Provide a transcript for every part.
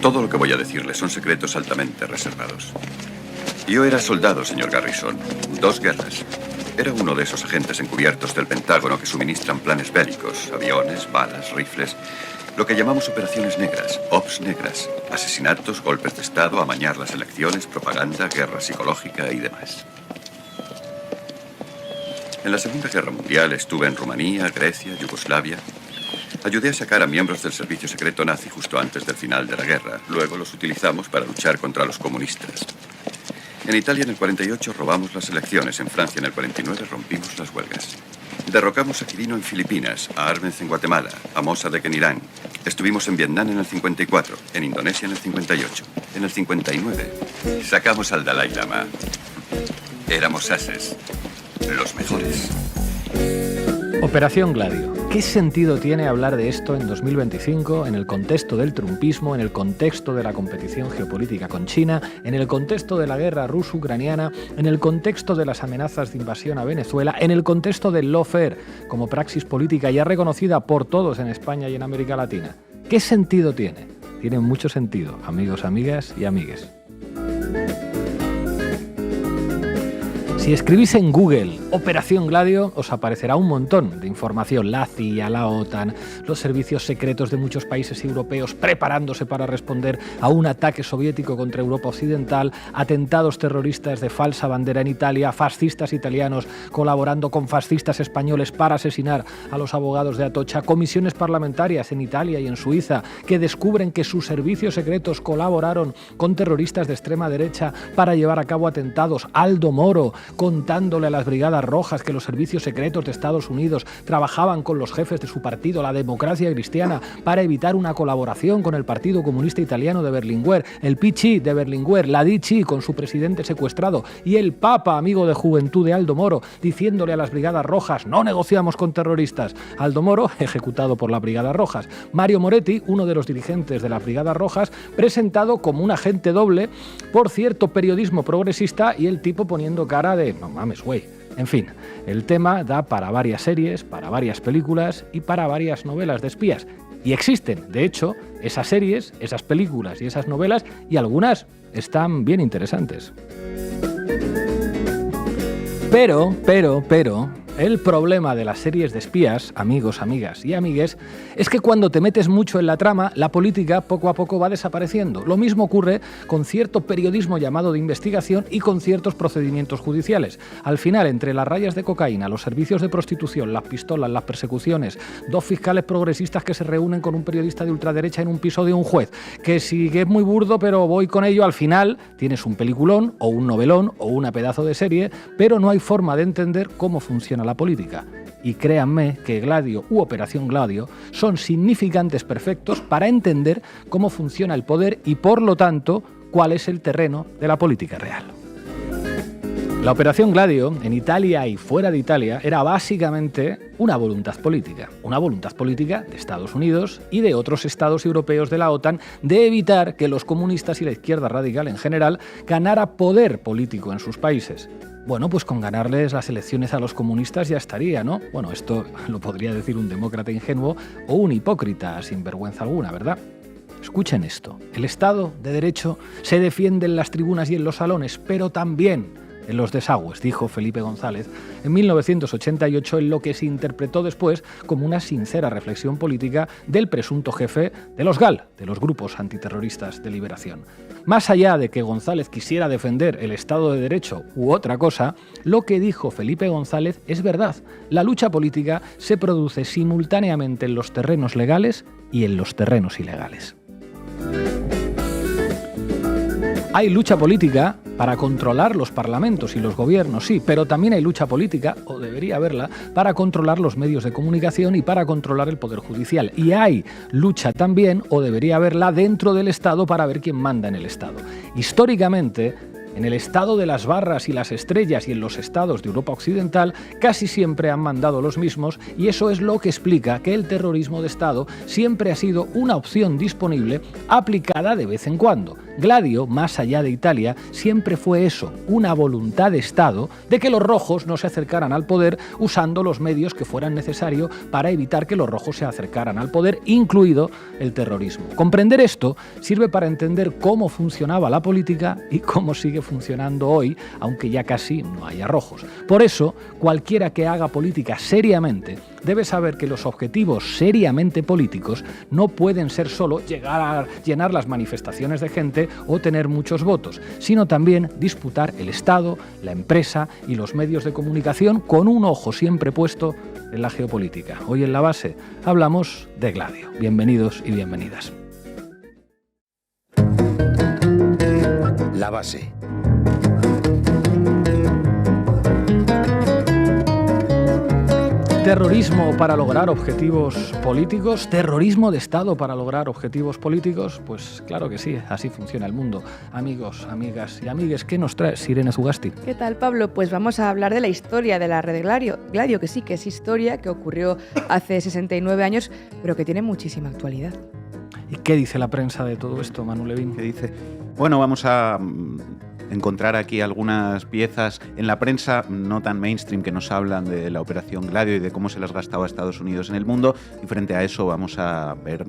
Todo lo que voy a decirle son secretos altamente reservados. Yo era soldado, señor Garrison. 2 guerras. Era uno de esos agentes encubiertos del Pentágono que suministran planes bélicos, aviones, balas, rifles, lo que llamamos operaciones negras, ops negras, asesinatos, golpes de Estado, amañar las elecciones, propaganda, guerra psicológica y demás. En la Segunda Guerra Mundial estuve en Rumanía, Grecia, Yugoslavia. Ayudé a sacar a miembros del servicio secreto nazi justo antes del final de la guerra. Luego los utilizamos para luchar contra los comunistas. En Italia en el 48 robamos las elecciones. En Francia en el 49 rompimos las huelgas. Derrocamos a Quirino en Filipinas, a Arbenz en Guatemala, a Mossadegh en Irán. Estuvimos en Vietnam en el 54, en Indonesia en el 58. En el 59 sacamos al Dalai Lama. Éramos ases, los mejores. Operación Gladio. ¿Qué sentido tiene hablar de esto en 2025, en el contexto del trumpismo, en el contexto de la competición geopolítica con China, en el contexto de la guerra ruso-ucraniana, en el contexto de las amenazas de invasión a Venezuela, en el contexto del lawfare como praxis política ya reconocida por todos en España y en América Latina? ¿Qué sentido tiene? Tiene mucho sentido, amigos, amigas y amigues. Si escribís en Google Operación Gladio, os aparecerá un montón de información. La CIA, la OTAN, los servicios secretos de muchos países europeos preparándose para responder a un ataque soviético contra Europa Occidental, atentados terroristas de falsa bandera en Italia, fascistas italianos colaborando con fascistas españoles para asesinar a los abogados de Atocha, comisiones parlamentarias en Italia y en Suiza que descubren que sus servicios secretos colaboraron con terroristas de extrema derecha para llevar a cabo atentados. Aldo Moro contándole a las Brigadas Rojas que los servicios secretos de Estados Unidos trabajaban con los jefes de su partido, la Democracia Cristiana, para evitar una colaboración con el Partido Comunista Italiano de Berlinguer, el PC de Berlinguer, la DC con su presidente secuestrado y el Papa, amigo de juventud de Aldo Moro, diciéndole a las Brigadas Rojas: no negociamos con terroristas. Aldo Moro, ejecutado por las Brigadas Rojas. Mario Moretti, uno de los dirigentes de las Brigadas Rojas, presentado como un agente doble por cierto periodismo progresista y el tipo poniendo cara de no mames, güey. En fin, el tema da para varias series, para varias películas y para varias novelas de espías. Y existen, de hecho, esas series, esas películas y esas novelas, y algunas están bien interesantes. Pero, el problema de las series de espías, amigos, amigas y amigues, es que cuando te metes mucho en la trama, la política poco a poco va desapareciendo. Lo mismo ocurre con cierto periodismo llamado de investigación y con ciertos procedimientos judiciales. Al final, entre las rayas de cocaína, los servicios de prostitución, las pistolas, las persecuciones, 2 fiscales progresistas que se reúnen con un periodista de ultraderecha en un piso de un juez, que sí que es muy burdo, pero voy con ello, al final tienes un peliculón o un novelón o una pedazo de serie, pero no hay forma de entender cómo funciona la política. Y créanme que Gladio u Operación Gladio son significantes perfectos para entender cómo funciona el poder y, por lo tanto, cuál es el terreno de la política real. La Operación Gladio, en Italia y fuera de Italia, era básicamente una voluntad política de Estados Unidos y de otros estados europeos de la OTAN de evitar que los comunistas y la izquierda radical en general ganara poder político en sus países. Bueno, pues con ganarles las elecciones a los comunistas ya estaría, ¿no? Bueno, esto lo podría decir un demócrata ingenuo o un hipócrita sin vergüenza alguna, ¿verdad? Escuchen esto. El Estado de Derecho se defiende en las tribunas y en los salones, pero también en los desagües, dijo Felipe González en 1988 en lo que se interpretó después como una sincera reflexión política del presunto jefe de los GAL, de los grupos antiterroristas de liberación. Más allá de que González quisiera defender el Estado de Derecho u otra cosa, lo que dijo Felipe González es verdad. La lucha política se produce simultáneamente en los terrenos legales y en los terrenos ilegales. Hay lucha política para controlar los parlamentos y los gobiernos, sí, pero también hay lucha política, o debería haberla, para controlar los medios de comunicación y para controlar el poder judicial. Y hay lucha también, o debería haberla, dentro del Estado para ver quién manda en el Estado. Históricamente, en el estado de las barras y las estrellas y en los estados de Europa Occidental casi siempre han mandado los mismos, y eso es lo que explica que el terrorismo de Estado siempre ha sido una opción disponible aplicada de vez en cuando. Gladio, más allá de Italia, siempre fue eso, una voluntad de Estado de que los rojos no se acercaran al poder usando los medios que fueran necesarios para evitar que los rojos se acercaran al poder, incluido el terrorismo. Comprender esto sirve para entender cómo funcionaba la política y cómo sigue funcionando hoy, aunque ya casi no haya rojos. Por eso, cualquiera que haga política seriamente debe saber que los objetivos seriamente políticos no pueden ser solo llegar a llenar las manifestaciones de gente o tener muchos votos, sino también disputar el Estado, la empresa y los medios de comunicación con un ojo siempre puesto en la geopolítica. Hoy en La Base hablamos de Gladio. Bienvenidos y bienvenidas. La Base. ¿Terrorismo para lograr objetivos políticos? ¿Terrorismo de Estado para lograr objetivos políticos? Pues claro que sí, así funciona el mundo. Amigos, amigas y amigues, ¿qué nos traes, Irene Zugasti? ¿Qué tal, Pablo? Pues vamos a hablar de la historia de la red Gladio, que sí que es historia, que ocurrió hace 69 años, pero que tiene muchísima actualidad. ¿Y qué dice la prensa de todo esto, Manu Levín? ¿Qué dice? Bueno, vamos a encontrar aquí algunas piezas en la prensa no tan mainstream que nos hablan de la Operación Gladio y de cómo se las gastaba Estados Unidos en el mundo, y frente a eso vamos a ver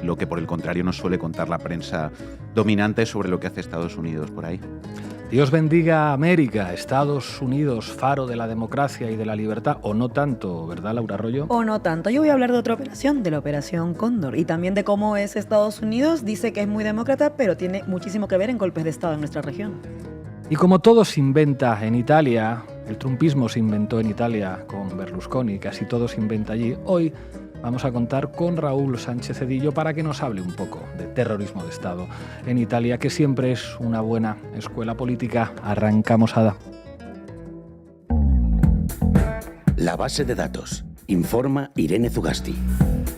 lo que por el contrario nos suele contar la prensa dominante sobre lo que hace Estados Unidos por ahí. Dios bendiga a América, Estados Unidos, faro de la democracia y de la libertad, o no tanto, ¿verdad, Laura Arroyo? O no tanto. Yo voy a hablar de otra operación, de la Operación Cóndor, y también de cómo es Estados Unidos. Dice que es muy demócrata, pero tiene muchísimo que ver en golpes de Estado en nuestra región. Y como todo se inventa en Italia, el trumpismo se inventó en Italia con Berlusconi, casi todo se inventa allí, hoy vamos a contar con Raúl Sánchez Cedillo para que nos hable un poco de terrorismo de Estado en Italia, que siempre es una buena escuela política. Arrancamos, Ada. La Base de datos. Informa Irene Zugasti.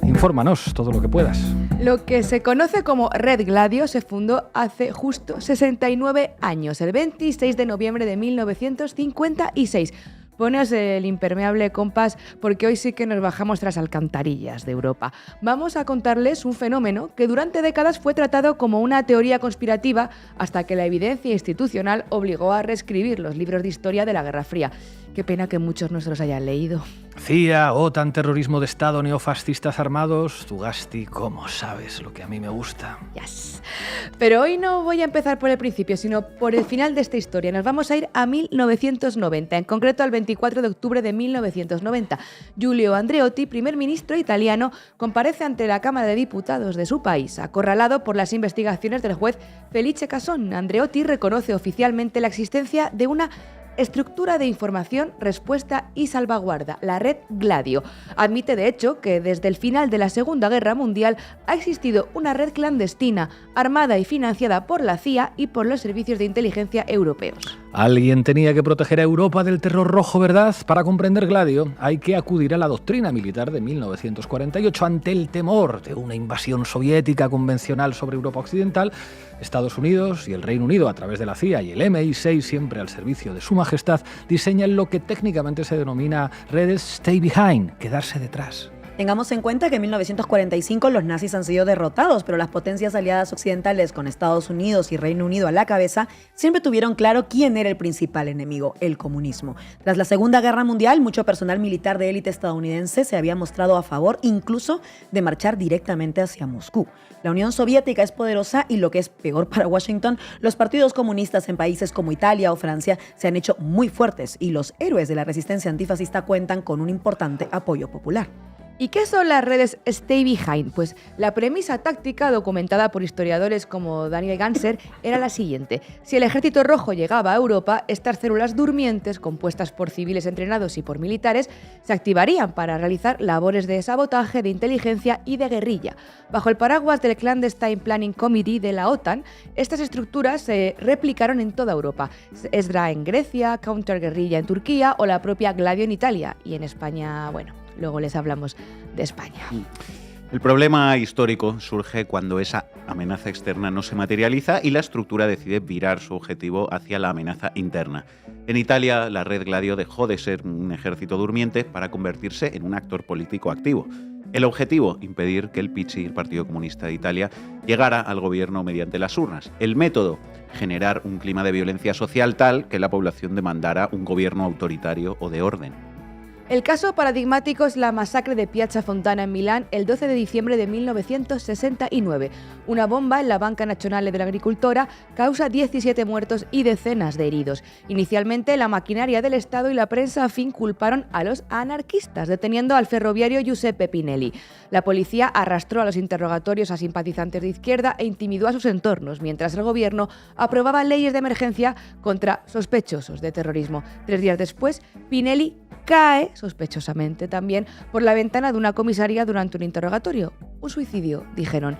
Infórmanos todo lo que puedas. Lo que se conoce como Red Gladio se fundó hace justo 69 años, el 26 de noviembre de 1956. Poneos el impermeable compás porque hoy sí que nos bajamos tras alcantarillas de Europa. Vamos a contarles un fenómeno que durante décadas fue tratado como una teoría conspirativa hasta que la evidencia institucional obligó a reescribir los libros de historia de la Guerra Fría. Qué pena que muchos no se los hayan leído. CIA, OTAN, terrorismo de Estado, neofascistas armados. Zugasti, ¿cómo sabes lo que a mí me gusta? Yes. Pero hoy no voy a empezar por el principio, sino por el final de esta historia. Nos vamos a ir a 1990, en concreto al 24 de octubre de 1990. Giulio Andreotti, primer ministro italiano, comparece ante la Cámara de Diputados de su país, acorralado por las investigaciones del juez Felice Casson. Andreotti reconoce oficialmente la existencia de una estructura de información, respuesta y salvaguarda, la red Gladio. Admite, de hecho, que desde el final de la Segunda Guerra Mundial ha existido una red clandestina, armada y financiada por la CIA y por los servicios de inteligencia europeos. Alguien tenía que proteger a Europa del terror rojo, ¿verdad? Para comprender Gladio hay que acudir a la doctrina militar de 1948 ante el temor de una invasión soviética convencional sobre Europa Occidental. Estados Unidos y el Reino Unido, a través de la CIA y el MI6, siempre al servicio de Su Majestad, diseñan lo que técnicamente se denomina redes stay behind, quedarse detrás. Tengamos en cuenta que en 1945 los nazis han sido derrotados, pero las potencias aliadas occidentales, con Estados Unidos y Reino Unido a la cabeza, siempre tuvieron claro quién era el principal enemigo, el comunismo. Tras la Segunda Guerra Mundial, mucho personal militar de élite estadounidense se había mostrado a favor incluso de marchar directamente hacia Moscú. La Unión Soviética es poderosa y, lo que es peor para Washington, los partidos comunistas en países como Italia o Francia se han hecho muy fuertes y los héroes de la resistencia antifascista cuentan con un importante apoyo popular. ¿Y qué son las redes Stay Behind? Pues la premisa táctica documentada por historiadores como Daniel Ganser era la siguiente. Si el ejército rojo llegaba a Europa, estas células durmientes, compuestas por civiles entrenados y por militares, se activarían para realizar labores de sabotaje, de inteligencia y de guerrilla. Bajo el paraguas del Clandestine Planning Committee de la OTAN, estas estructuras se replicaron en toda Europa. Esdra en Grecia, Counterguerrilla en Turquía o la propia Gladio en Italia. Y en España, bueno, luego les hablamos de España. El problema histórico surge cuando esa amenaza externa no se materializa y la estructura decide virar su objetivo hacia la amenaza interna. En Italia, la red Gladio dejó de ser un ejército durmiente para convertirse en un actor político activo. El objetivo, impedir que el PCI, el Partido Comunista de Italia, llegara al gobierno mediante las urnas. El método, generar un clima de violencia social tal que la población demandara un gobierno autoritario o de orden. El caso paradigmático es la masacre de Piazza Fontana en Milán el 12 de diciembre de 1969. Una bomba en la Banca Nazionale dell'Agricoltura causa 17 muertos y decenas de heridos. Inicialmente, la maquinaria del Estado y la prensa afín culparon a los anarquistas, deteniendo al ferroviario Giuseppe Pinelli. La policía arrastró a los interrogatorios a simpatizantes de izquierda e intimidó a sus entornos, mientras el gobierno aprobaba leyes de emergencia contra sospechosos de terrorismo. 3 días después, Pinelli cae, sospechosamente también, por la ventana de una comisaría durante un interrogatorio. Un suicidio, dijeron.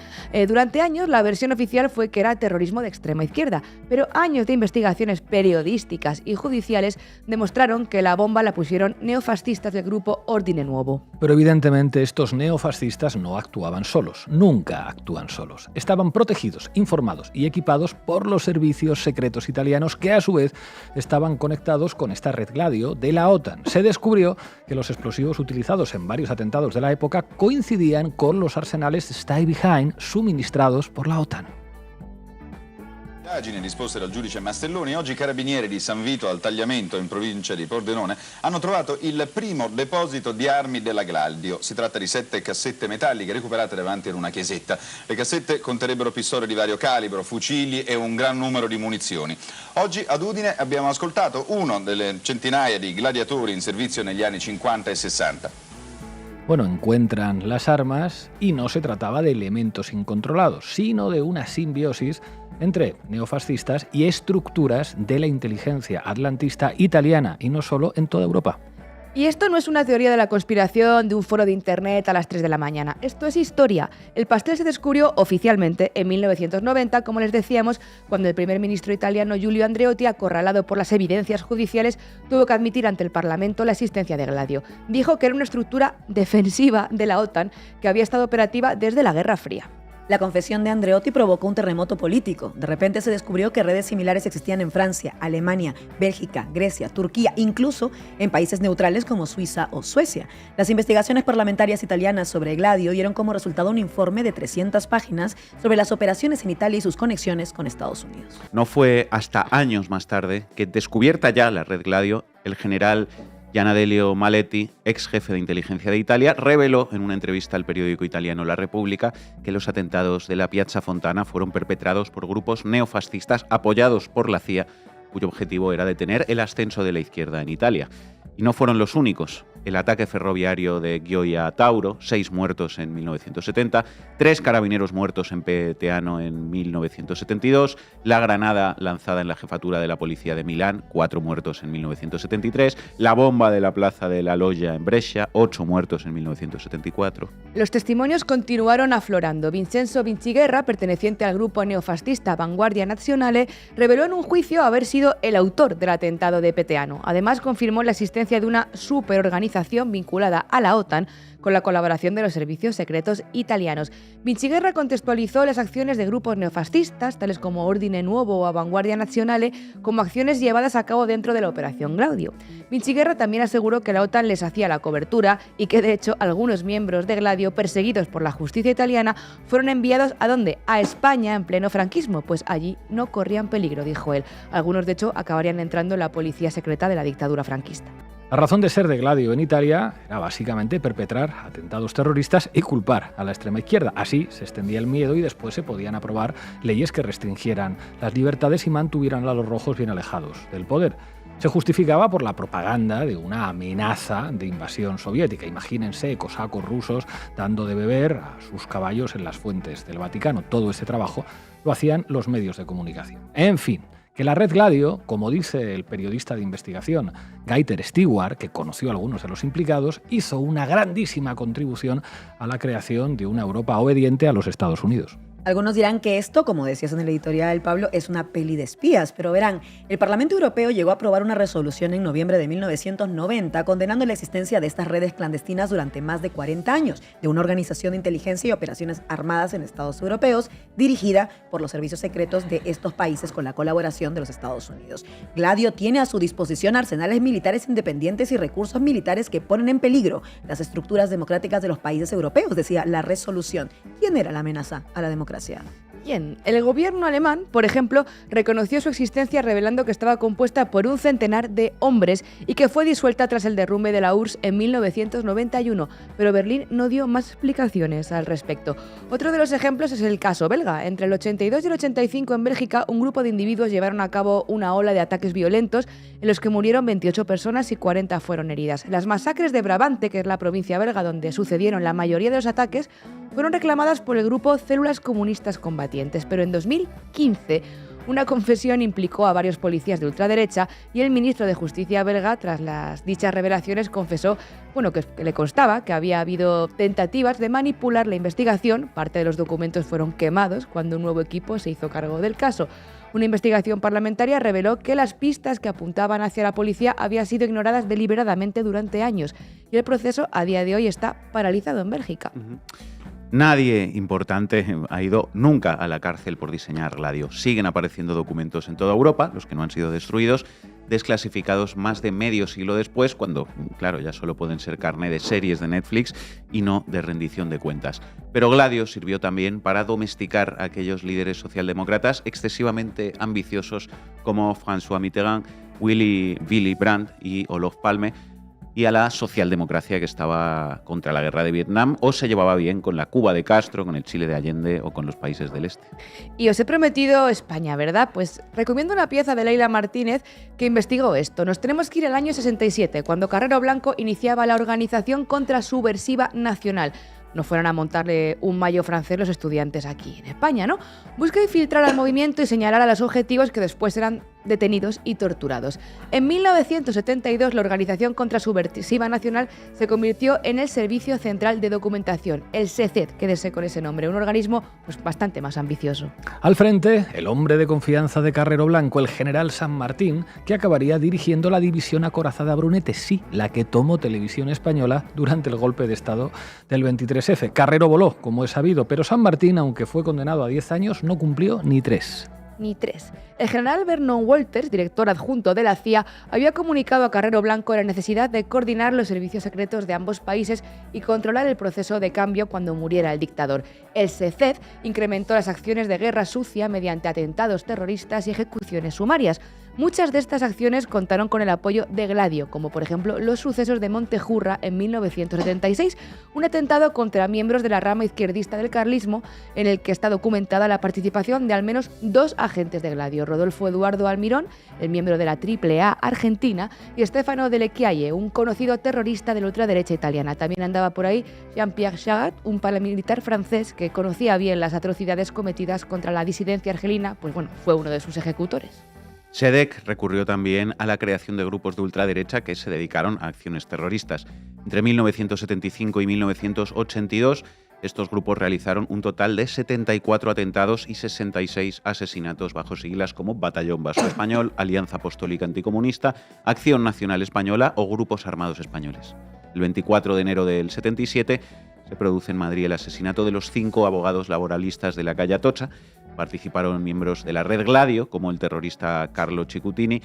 Durante años la versión oficial fue que era terrorismo de extrema izquierda, pero años de investigaciones periodísticas y judiciales demostraron que la bomba la pusieron neofascistas del grupo Ordine Nuovo. Pero evidentemente estos neofascistas no actuaban solos, nunca actúan solos. Estaban protegidos, informados y equipados por los servicios secretos italianos que a su vez estaban conectados con esta red Gladio de la OTAN. Se descubrió que los explosivos utilizados en varios atentados de la época coincidían con los arsenales Stay Behind suministrados por la OTAN. Indagini disposte dal giudice Mastelloni, oggi i carabinieri di San Vito al Tagliamento, in provincia di Pordenone, hanno trovato il primo deposito di armi della Gladio. Si tratta di 7 cassette metalliche recuperate davanti ad una chiesetta. Le cassette conterrebbero pistole di vario calibro, fucili e un gran numero di munizioni. Oggi ad Udine abbiamo ascoltato uno delle centinaia di gladiatori in servizio negli anni 50 e 60. Bueno, encuentran las armas y no se trataba de elementos incontrolados, sino de una simbiosis entre neofascistas y estructuras de la inteligencia atlantista italiana, y no solo en toda Europa. Y esto no es una teoría de la conspiración de un foro de internet a las 3 de la mañana. Esto es historia. El pastel se descubrió oficialmente en 1990, como les decíamos, cuando el primer ministro italiano Giulio Andreotti, acorralado por las evidencias judiciales, tuvo que admitir ante el Parlamento la existencia de Gladio. Dijo que era una estructura defensiva de la OTAN que había estado operativa desde la Guerra Fría. La confesión de Andreotti provocó un terremoto político. De repente se descubrió que redes similares existían en Francia, Alemania, Bélgica, Grecia, Turquía, incluso en países neutrales como Suiza o Suecia. Las investigaciones parlamentarias italianas sobre Gladio dieron como resultado un informe de 300 páginas sobre las operaciones en Italia y sus conexiones con Estados Unidos. No fue hasta años más tarde que, descubierta ya la red Gladio, el general Gianadelio Maletti, ex jefe de inteligencia de Italia, reveló en una entrevista al periódico italiano La Repubblica que los atentados de la Piazza Fontana fueron perpetrados por grupos neofascistas apoyados por la CIA, cuyo objetivo era detener el ascenso de la izquierda en Italia. Y no fueron los únicos. El ataque ferroviario de Gioia Tauro, 6 muertos en 1970, 3 carabineros muertos en Peteano en 1972, la granada lanzada en la jefatura de la policía de Milán, 4 muertos en 1973, la bomba de la plaza de La Loggia en Brescia, 8 muertos en 1974. Los testimonios continuaron aflorando. Vincenzo Vinciguerra, perteneciente al grupo neofascista Vanguardia Nazionale, reveló en un juicio haber sido el autor del atentado de Peteano. Además, confirmó la existencia de una superorganización vinculada a la OTAN con la colaboración de los servicios secretos italianos. Vinciguerra contextualizó las acciones de grupos neofascistas, tales como Ordine Nuovo o Vanguardia Nazionale, como acciones llevadas a cabo dentro de la Operación Gladio. Vinciguerra también aseguró que la OTAN les hacía la cobertura y que, de hecho, algunos miembros de Gladio, perseguidos por la justicia italiana, fueron enviados ¿a dónde? A España en pleno franquismo, pues allí no corrían peligro, dijo él. Algunos, de hecho, acabarían entrando en la policía secreta de la dictadura franquista. La razón de ser de Gladio en Italia era básicamente perpetrar atentados terroristas y culpar a la extrema izquierda. Así se extendía el miedo y después se podían aprobar leyes que restringieran las libertades y mantuvieran a los rojos bien alejados del poder. Se justificaba por la propaganda de una amenaza de invasión soviética. Imagínense cosacos rusos dando de beber a sus caballos en las fuentes del Vaticano. Todo este trabajo lo hacían los medios de comunicación. En fin, que la red Gladio, como dice el periodista de investigación Gaiter Stewart, que conoció a algunos de los implicados, hizo una grandísima contribución a la creación de una Europa obediente a los Estados Unidos. Algunos dirán que esto, como decías en el editorial, Pablo, es una peli de espías, pero verán, el Parlamento Europeo llegó a aprobar una resolución en noviembre de 1990 condenando la existencia de estas redes clandestinas durante más de 40 años de una organización de inteligencia y operaciones armadas en Estados europeos dirigida por los servicios secretos de estos países con la colaboración de los Estados Unidos. Gladio tiene a su disposición arsenales militares independientes y recursos militares que ponen en peligro las estructuras democráticas de los países europeos, decía la resolución. ¿Quién era la amenaza a la democracia? Bien, el gobierno alemán, por ejemplo, reconoció su existencia revelando que estaba compuesta por un centenar de hombres y que fue disuelta tras el derrumbe de la URSS en 1991, pero Berlín no dio más explicaciones al respecto. Otro de los ejemplos es el caso belga. Entre el 82 y el 85 en Bélgica, un grupo de individuos llevaron a cabo una ola de ataques violentos en los que murieron 28 personas y 40 fueron heridas. Las masacres de Brabante, que es la provincia belga donde sucedieron la mayoría de los ataques, fueron reclamadas por el grupo Células Comunistas Combatientes, pero en 2015 una confesión implicó a varios policías de ultraderecha y el ministro de Justicia belga, tras las dichas revelaciones, confesó que le constaba que había habido tentativas de manipular la investigación. Parte de los documentos fueron quemados cuando un nuevo equipo se hizo cargo del caso. Una investigación parlamentaria reveló que las pistas que apuntaban hacia la policía habían sido ignoradas deliberadamente durante años y el proceso a día de hoy está paralizado en Bélgica. Nadie importante ha ido nunca a la cárcel por diseñar Gladio. Siguen apareciendo documentos en toda Europa, los que no han sido destruidos, desclasificados más de medio siglo después, cuando, claro, ya solo pueden ser carné de series de Netflix y no de rendición de cuentas. Pero Gladio sirvió también para domesticar a aquellos líderes socialdemócratas excesivamente ambiciosos como François Mitterrand, Willy Brandt y Olof Palme, y a la socialdemocracia que estaba contra la guerra de Vietnam o se llevaba bien con la Cuba de Castro, con el Chile de Allende o con los países del este. Y os he prometido España, ¿verdad? Pues recomiendo una pieza de Leila Martínez que investigó esto. Nos tenemos que ir al año 67, cuando Carrero Blanco iniciaba la Organización Contrasubversiva Nacional. No fueran a montarle un mayo francés los estudiantes aquí en España, ¿no? Busca infiltrar al movimiento y señalar a los objetivos que después eran detenidos y torturados. En 1972, la Organización Contrasubversiva Nacional se convirtió en el Servicio Central de Documentación, el SECED, quédese con ese nombre, un organismo bastante más ambicioso. Al frente, el hombre de confianza de Carrero Blanco, el general San Martín, que acabaría dirigiendo la división acorazada Brunete, sí, la que tomó Televisión Española durante el golpe de Estado del 23F. Carrero voló, como es sabido, pero San Martín, aunque fue condenado a 10 años, no cumplió ni 3. El general Vernon Walters, director adjunto de la CIA, había comunicado a Carrero Blanco la necesidad de coordinar los servicios secretos de ambos países y controlar el proceso de cambio cuando muriera el dictador. El SECED incrementó las acciones de guerra sucia mediante atentados terroristas y ejecuciones sumarias. Muchas de estas acciones contaron con el apoyo de Gladio, como por ejemplo los sucesos de Montejurra en 1976, un atentado contra miembros de la rama izquierdista del carlismo en el que está documentada la participación de al menos 2 agentes de Gladio, Rodolfo Eduardo Almirón, el miembro de la AAA argentina, y Stefano Delle Chiaie, un conocido terrorista de la ultraderecha italiana. También andaba por ahí Jean-Pierre Chagall, un paramilitar francés que conocía bien las atrocidades cometidas contra la disidencia argelina, fue uno de sus ejecutores. SEDEC recurrió también a la creación de grupos de ultraderecha que se dedicaron a acciones terroristas. Entre 1975 y 1982, estos grupos realizaron un total de 74 atentados y 66 asesinatos bajo siglas como Batallón Vasco Español, Alianza Apostólica Anticomunista, Acción Nacional Española o Grupos Armados Españoles. El 24 de enero del 77 se produce en Madrid el asesinato de los 5 abogados laboralistas de la calle Atocha. Participaron miembros de la Red Gladio, como el terrorista Carlo Cicuttini,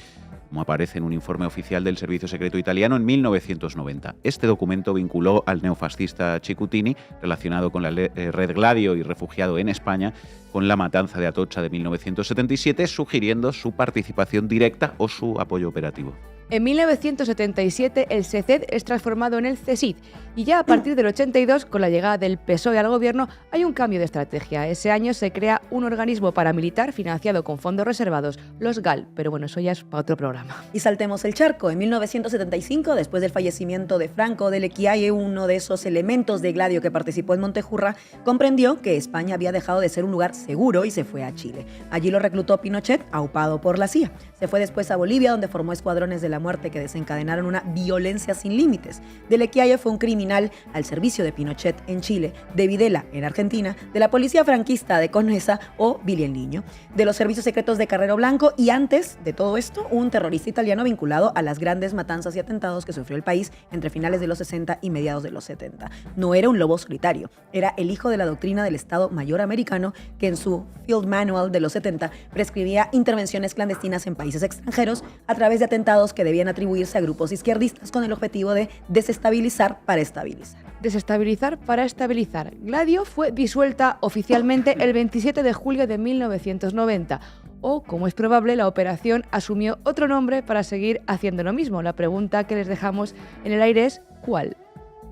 como aparece en un informe oficial del Servicio Secreto Italiano en 1990. Este documento vinculó al neofascista Cicuttini, relacionado con la Red Gladio y refugiado en España, con la matanza de Atocha de 1977, sugiriendo su participación directa o su apoyo operativo. En 1977 el SECED es transformado en el CSID y ya a partir del 82, con la llegada del PSOE al gobierno, hay un cambio de estrategia. Ese año se crea un organismo paramilitar financiado con fondos reservados, los GAL, pero eso ya es para otro programa. Y saltemos el charco. En 1975, después del fallecimiento de Franco Delle Chiaie, uno de esos elementos de Gladio que participó en Montejurra, comprendió que España había dejado de ser un lugar seguro y se fue a Chile. Allí lo reclutó Pinochet, aupado por la CIA. Se fue después a Bolivia, donde formó escuadrones de la la muerte que desencadenaron una violencia sin límites. De Lequiayo fue un criminal al servicio de Pinochet en Chile, de Videla en Argentina, de la policía franquista de Conesa o Billy el Niño, de los servicios secretos de Carrero Blanco y antes de todo esto, un terrorista italiano vinculado a las grandes matanzas y atentados que sufrió el país entre finales de los 60 y mediados de los 70. No era un lobo solitario, era el hijo de la doctrina del Estado Mayor americano que en su Field Manual de los 70 prescribía intervenciones clandestinas en países extranjeros a través de atentados que debían atribuirse a grupos izquierdistas con el objetivo de desestabilizar para estabilizar. Desestabilizar para estabilizar. Gladio fue disuelta oficialmente el 27 de julio de 1990. O, como es probable, la operación asumió otro nombre para seguir haciendo lo mismo. La pregunta que les dejamos en el aire es ¿cuál?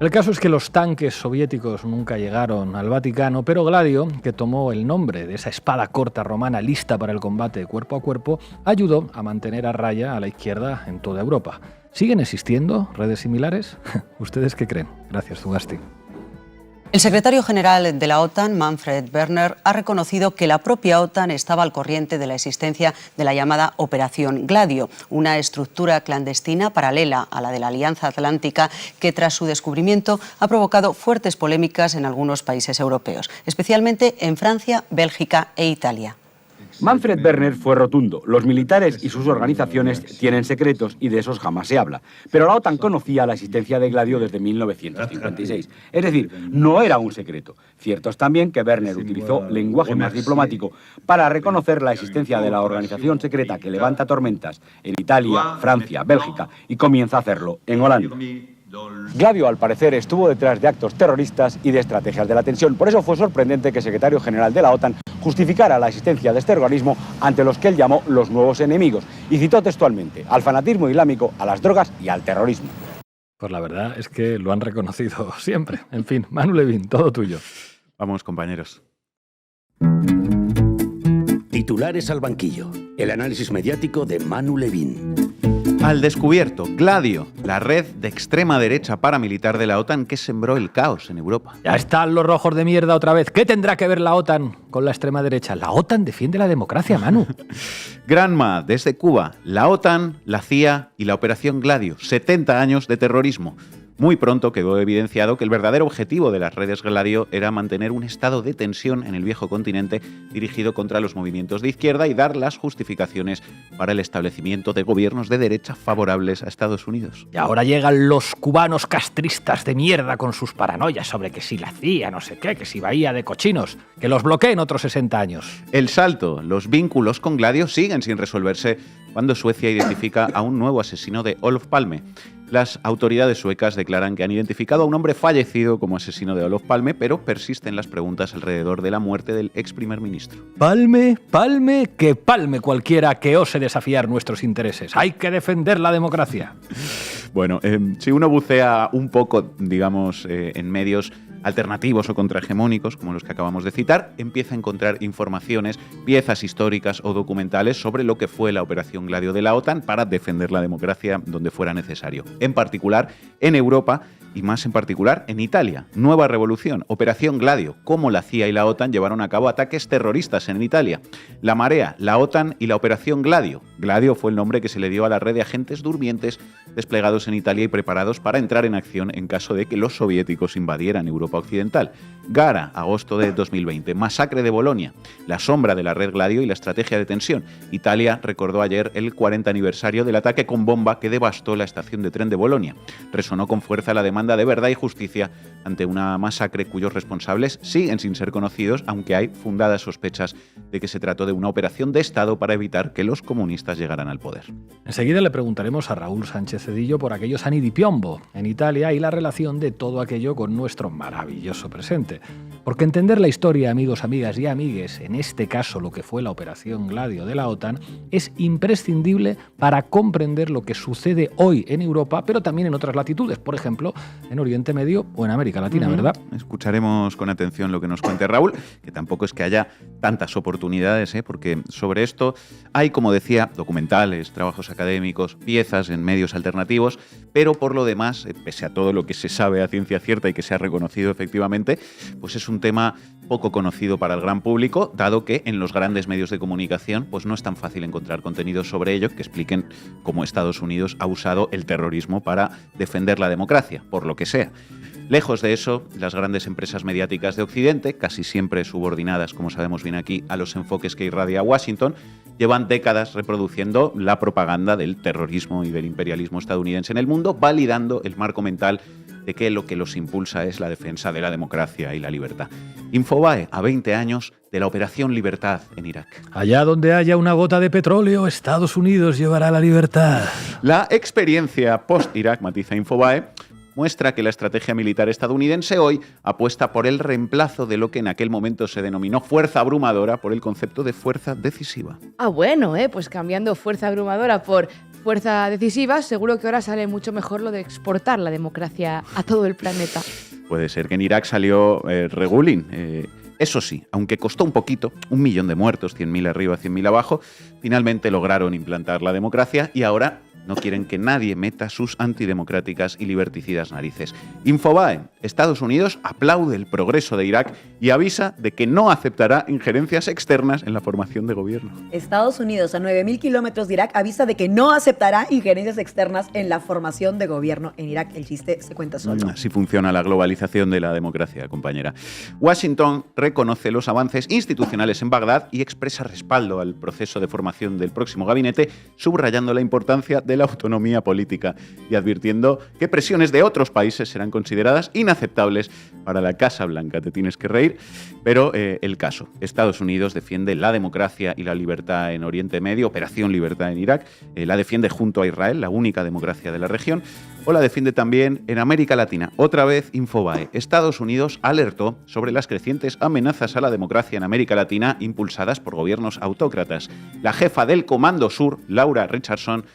El caso es que los tanques soviéticos nunca llegaron al Vaticano, pero Gladio, que tomó el nombre de esa espada corta romana lista para el combate cuerpo a cuerpo, ayudó a mantener a raya a la izquierda en toda Europa. ¿Siguen existiendo redes similares? ¿Ustedes qué creen? Gracias, Zugasti. El secretario general de la OTAN, Manfred Werner, ha reconocido que la propia OTAN estaba al corriente de la existencia de la llamada Operación Gladio, una estructura clandestina paralela a la de la Alianza Atlántica que, tras su descubrimiento, ha provocado fuertes polémicas en algunos países europeos, especialmente en Francia, Bélgica e Italia. Manfred Werner fue rotundo. Los militares y sus organizaciones tienen secretos y de esos jamás se habla. Pero la OTAN conocía la existencia de Gladio desde 1956. Es decir, no era un secreto. Cierto es también que Werner utilizó lenguaje más diplomático para reconocer la existencia de la organización secreta que levanta tormentas en Italia, Francia, Bélgica y comienza a hacerlo en Holanda. Gladio, al parecer, estuvo detrás de actos terroristas y de estrategias de la tensión. Por eso fue sorprendente que el secretario general de la OTAN justificara la existencia de este organismo ante los que él llamó los nuevos enemigos y citó textualmente al fanatismo islámico, a las drogas y al terrorismo. Pues la verdad es que lo han reconocido siempre. En fin, Manu Levin, todo tuyo. Vamos, compañeros. Titulares al banquillo. El análisis mediático de Manu Levin. Al descubierto, Gladio, la red de extrema derecha paramilitar de la OTAN que sembró el caos en Europa. Ya están los rojos de mierda otra vez. ¿Qué tendrá que ver la OTAN con la extrema derecha? La OTAN defiende la democracia, Manu. Granma, desde Cuba, la OTAN, la CIA y la Operación Gladio. 70 años de terrorismo. Muy pronto quedó evidenciado que el verdadero objetivo de las redes Gladio era mantener un estado de tensión en el viejo continente dirigido contra los movimientos de izquierda y dar las justificaciones para el establecimiento de gobiernos de derecha favorables a Estados Unidos. Y ahora llegan los cubanos castristas de mierda con sus paranoias sobre que si la CIA, no sé qué, que si Bahía de cochinos, que los bloqueen otros 60 años. El salto, los vínculos con Gladio siguen sin resolverse cuando Suecia identifica a un nuevo asesino de Olof Palme. Las autoridades suecas declaran que han identificado a un hombre fallecido como asesino de Olof Palme, pero persisten las preguntas alrededor de la muerte del ex primer ministro. Palme, que palme cualquiera que ose desafiar nuestros intereses. Hay que defender la democracia. Bueno, si uno bucea un poco, digamos, en medios alternativos o contrahegemónicos, como los que acabamos de citar, empieza a encontrar informaciones, piezas históricas o documentales sobre lo que fue la Operación Gladio de la OTAN para defender la democracia donde fuera necesario. En particular, en Europa y más en particular en Italia. Nueva revolución, Operación Gladio, cómo la CIA y la OTAN llevaron a cabo ataques terroristas en Italia. La Marea, la OTAN y la Operación Gladio. Gladio fue el nombre que se le dio a la red de agentes durmientes desplegados en Italia y preparados para entrar en acción en caso de que los soviéticos invadieran Europa Occidental. Gara, agosto de 2020. Masacre de Bolonia, la sombra de la red Gladio y la estrategia de tensión. Italia recordó ayer el 40 aniversario del ataque con bomba que devastó la estación de tren de Bolonia. Resonó con fuerza la demanda de verdad y justicia ante una masacre cuyos responsables siguen sin ser conocidos, aunque hay fundadas sospechas de que se trató de una operación de Estado para evitar que los comunistas llegaran al poder. Enseguida le preguntaremos a Raúl Sánchez Cedillo por aquellos anni di piombo en Italia y la relación de todo aquello con nuestro maravilloso presente. Porque entender la historia, amigos, amigas y amigues, en este caso lo que fue la Operación Gladio de la OTAN, es imprescindible para comprender lo que sucede hoy en Europa, pero también en otras latitudes, por ejemplo, en Oriente Medio o en América Latina, ¿verdad? Escucharemos con atención lo que nos cuente Raúl, que tampoco es que haya tantas oportunidades, porque sobre esto hay, como decía, documentales, trabajos académicos, piezas en medios alternativos, pero por lo demás, pese a todo lo que se sabe a ciencia cierta y que se ha reconocido efectivamente, pues es un tema poco conocido para el gran público, dado que en los grandes medios de comunicación pues no es tan fácil encontrar contenidos sobre ello que expliquen cómo Estados Unidos ha usado el terrorismo para defender la democracia, por lo que sea. Lejos de eso, las grandes empresas mediáticas de Occidente, casi siempre subordinadas, como sabemos bien aquí, a los enfoques que irradia Washington, llevan décadas reproduciendo la propaganda del terrorismo y del imperialismo estadounidense en el mundo, validando el marco mental de que lo que los impulsa es la defensa de la democracia y la libertad. Infobae, a 20 años de la Operación Libertad en Irak. Allá donde haya una gota de petróleo, Estados Unidos llevará la libertad. La experiencia post-Irak, matiza Infobae, muestra que la estrategia militar estadounidense hoy apuesta por el reemplazo de lo que en aquel momento se denominó fuerza abrumadora por el concepto de fuerza decisiva. Ah, bueno, pues cambiando fuerza abrumadora por fuerza decisiva, seguro que ahora sale mucho mejor lo de exportar la democracia a todo el planeta. Puede ser que en Irak salió regulín. Eso sí, aunque costó un poquito, 1 millón de muertos, 100.000 arriba, 100.000 abajo, finalmente lograron implantar la democracia y ahora no quieren que nadie meta sus antidemocráticas y liberticidas narices. Infobae, Estados Unidos aplaude el progreso de Irak y avisa de que no aceptará injerencias externas en la formación de gobierno. Estados Unidos, a 9.000 kilómetros de Irak, avisa de que no aceptará injerencias externas en la formación de gobierno en Irak. El chiste se cuenta solo. Así funciona la globalización de la democracia, compañera. Washington reconoce los avances institucionales en Bagdad y expresa respaldo al proceso de formación del próximo gabinete, subrayando la importancia de la autonomía política y advirtiendo que presiones de otros países serán consideradas inaceptables para la Casa Blanca. Te tienes que reír, pero el caso. Estados Unidos defiende la democracia y la libertad en Oriente Medio, Operación Libertad en Irak, la defiende junto a Israel, la única democracia de la región, o la defiende también en América Latina. Otra vez Infobae. Estados Unidos alertó sobre las crecientes amenazas a la democracia en América Latina impulsadas por gobiernos autócratas. La jefa del Comando Sur, Laura Richardson,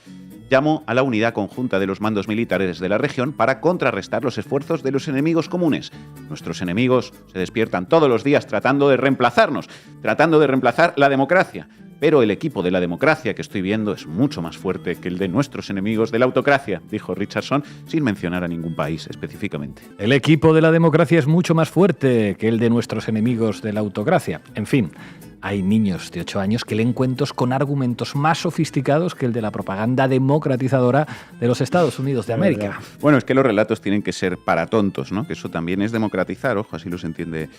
llamó a la unidad conjunta de los mandos militares de la región para contrarrestar los esfuerzos de los enemigos comunes. Nuestros enemigos se despiertan todos los días tratando de reemplazarnos, tratando de reemplazar la democracia. Pero el equipo de la democracia que estoy viendo es mucho más fuerte que el de nuestros enemigos de la autocracia, dijo Richardson, sin mencionar a ningún país específicamente. El equipo de la democracia es mucho más fuerte que el de nuestros enemigos de la autocracia. En fin, hay niños de 8 años que leen cuentos con argumentos más sofisticados que el de la propaganda democratizadora de los Estados Unidos de América. Bueno, es que los relatos tienen que ser para tontos, ¿no? Que eso también es democratizar, ojo, así los entiende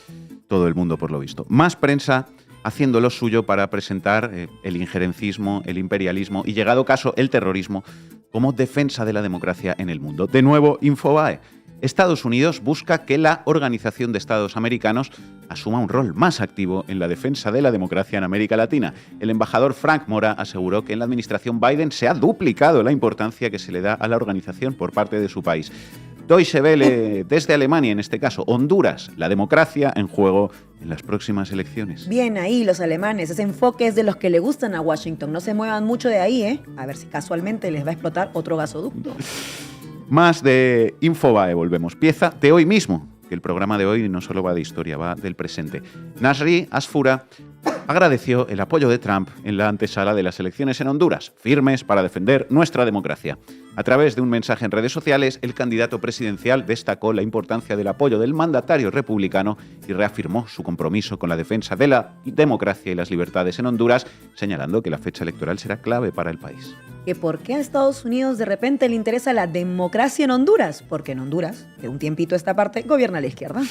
todo el mundo por lo visto. Más prensa haciendo lo suyo para presentar el injerencismo, el imperialismo y, llegado caso, el terrorismo como defensa de la democracia en el mundo. De nuevo, Infobae. Estados Unidos busca que la Organización de Estados Americanos asuma un rol más activo en la defensa de la democracia en América Latina. El embajador Frank Mora aseguró que en la administración Biden se ha duplicado la importancia que se le da a la organización por parte de su país. Deutsche Welle, desde Alemania en este caso, Honduras, la democracia en juego en las próximas elecciones. Bien ahí los alemanes, ese enfoque es de los que le gustan a Washington. No se muevan mucho de ahí, ¿eh? A ver si casualmente les va a explotar otro gasoducto. Más de Infobae, volvemos. Pieza de hoy mismo, que el programa de hoy no solo va de historia, va del presente. Nasri Asfura agradeció el apoyo de Trump en la antesala de las elecciones en Honduras, firmes para defender nuestra democracia. A través de un mensaje en redes sociales, el candidato presidencial destacó la importancia del apoyo del mandatario republicano y reafirmó su compromiso con la defensa de la democracia y las libertades en Honduras, señalando que la fecha electoral será clave para el país. ¿Que por qué a Estados Unidos de repente le interesa la democracia en Honduras? Porque en Honduras, de un tiempito a esta parte, gobierna la izquierda.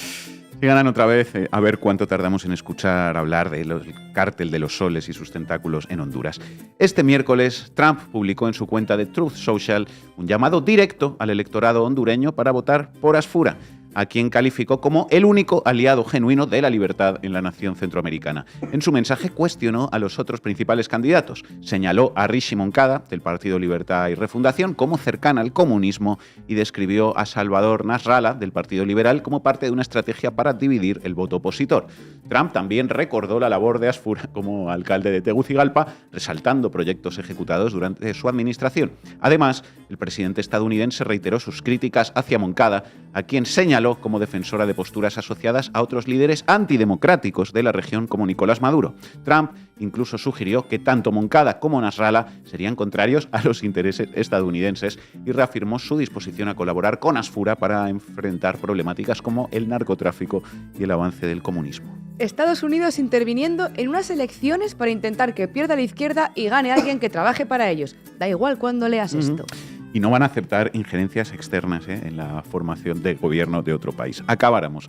Y ganan otra vez, a ver cuánto tardamos en escuchar hablar del cártel de los soles y sus tentáculos en Honduras. Este miércoles, Trump publicó en su cuenta de Truth Social un llamado directo al electorado hondureño para votar por Asfura, a quien calificó como el único aliado genuino de la libertad en la nación centroamericana. En su mensaje cuestionó a los otros principales candidatos. Señaló a Rishi Moncada, del Partido Libertad y Refundación, como cercana al comunismo y describió a Salvador Nasrallah, del Partido Liberal, como parte de una estrategia para dividir el voto opositor. Trump también recordó la labor de Asfura como alcalde de Tegucigalpa, resaltando proyectos ejecutados durante su administración. Además, el presidente estadounidense reiteró sus críticas hacia Moncada, a quien señaló señaló como defensora de posturas asociadas a otros líderes antidemocráticos de la región como Nicolás Maduro. Trump incluso sugirió que tanto Moncada como Nasrallah serían contrarios a los intereses estadounidenses y reafirmó su disposición a colaborar con Asfura para enfrentar problemáticas como el narcotráfico y el avance del comunismo. Estados Unidos interviniendo en unas elecciones para intentar que pierda la izquierda y gane alguien que trabaje para ellos. Da igual cuando leas esto. Y no van a aceptar injerencias externas en la formación de gobierno de otro país. Acabáramos.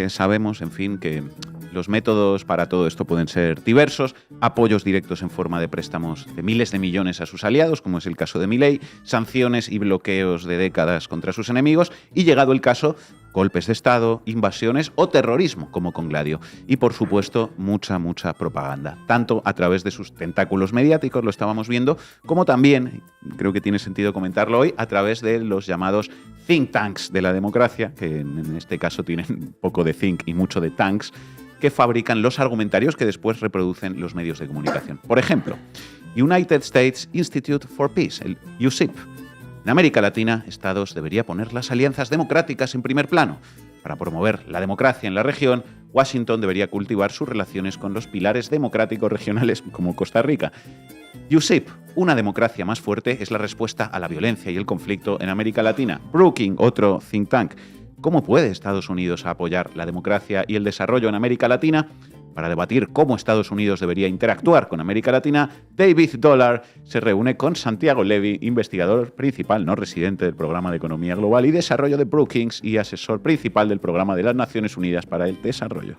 Sabemos, en fin, que los métodos para todo esto pueden ser diversos, apoyos directos en forma de préstamos de miles de millones a sus aliados, como es el caso de Milei, sanciones y bloqueos de décadas contra sus enemigos, y llegado el caso, golpes de Estado, invasiones o terrorismo, como con Gladio. Y, por supuesto, mucha propaganda. Tanto a través de sus tentáculos mediáticos, lo estábamos viendo, como también, creo que tiene sentido comentarlo hoy, a través de los llamados think tanks de la democracia, que en este caso tienen poco de think y mucho de tanks, que fabrican los argumentarios que después reproducen los medios de comunicación. Por ejemplo, United States Institute for Peace, el USIP. En América Latina, Estados debería poner las alianzas democráticas en primer plano. Para promover la democracia en la región, Washington debería cultivar sus relaciones con los pilares democráticos regionales como Costa Rica. USIP, una democracia más fuerte, es la respuesta a la violencia y el conflicto en América Latina. Brookings, otro think tank. ¿Cómo puede Estados Unidos apoyar la democracia y el desarrollo en América Latina? Para debatir cómo Estados Unidos debería interactuar con América Latina, David Dollar se reúne con Santiago Levy, investigador principal no residente del Programa de Economía Global y Desarrollo de Brookings y asesor principal del Programa de las Naciones Unidas para el Desarrollo.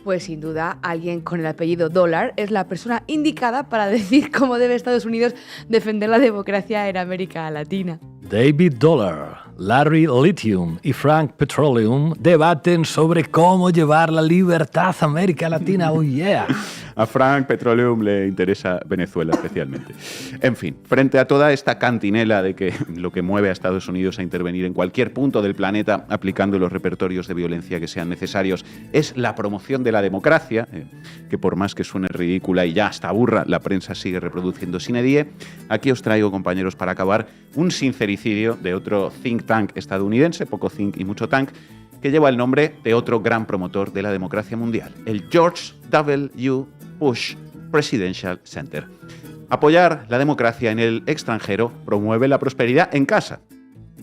Pues sin duda, alguien con el apellido Dollar es la persona indicada para decir cómo debe Estados Unidos defender la democracia en América Latina. David Dollar, Larry Lithium y Frank Petroleum debaten sobre cómo llevar la libertad a América Latina. ¡Oh, yeah! A Frank Petroleum le interesa Venezuela especialmente. En fin, frente a toda esta cantinela de que lo que mueve a Estados Unidos a intervenir en cualquier punto del planeta aplicando los repertorios de violencia que sean necesarios es la promoción de la democracia, que por más que suene ridícula y ya hasta aburra, la prensa sigue reproduciendo sine die, aquí os traigo, compañeros, para acabar, un sincericidio de otro think tank estadounidense, poco think y mucho tank, que lleva el nombre de otro gran promotor de la democracia mundial, el George W. Bush Presidential Center. Apoyar la democracia en el extranjero promueve la prosperidad en casa.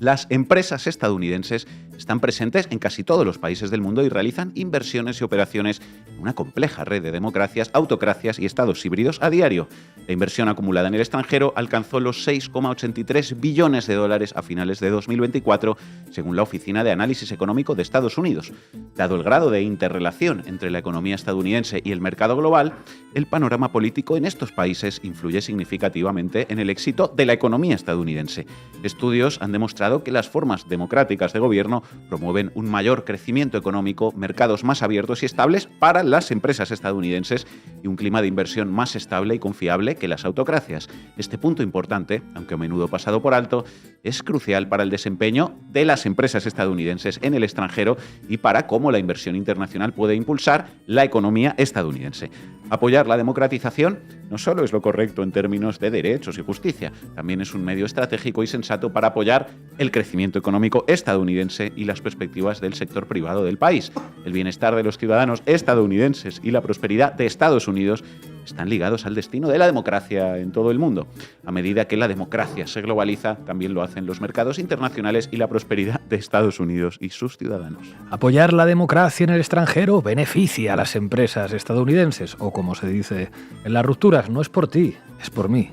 Las empresas estadounidenses están presentes en casi todos los países del mundo y realizan inversiones y operaciones en una compleja red de democracias, autocracias y estados híbridos a diario. La inversión acumulada en el extranjero alcanzó los $6,83 billones a finales de 2024, según la Oficina de Análisis Económico de Estados Unidos. Dado el grado de interrelación entre la economía estadounidense y el mercado global, el panorama político en estos países influye significativamente en el éxito de la economía estadounidense. Estudios han demostrado que las formas democráticas de gobierno promueven un mayor crecimiento económico, mercados más abiertos y estables para las empresas estadounidenses y un clima de inversión más estable y confiable que las autocracias. Este punto importante, aunque a menudo pasado por alto, es crucial para el desempeño de las empresas estadounidenses en el extranjero y para cómo la inversión internacional puede impulsar la economía estadounidense. Apoyar la democratización no solo es lo correcto en términos de derechos y justicia, también es un medio estratégico y sensato para apoyar el crecimiento económico estadounidense y las perspectivas del sector privado del país. El bienestar de los ciudadanos estadounidenses y la prosperidad de Estados Unidos están ligados al destino de la democracia en todo el mundo. A medida que la democracia se globaliza, también lo hacen los mercados internacionales y la prosperidad de Estados Unidos y sus ciudadanos. Apoyar la democracia en el extranjero beneficia a las empresas estadounidenses, o como se dice en las rupturas, no es por ti, es por mí.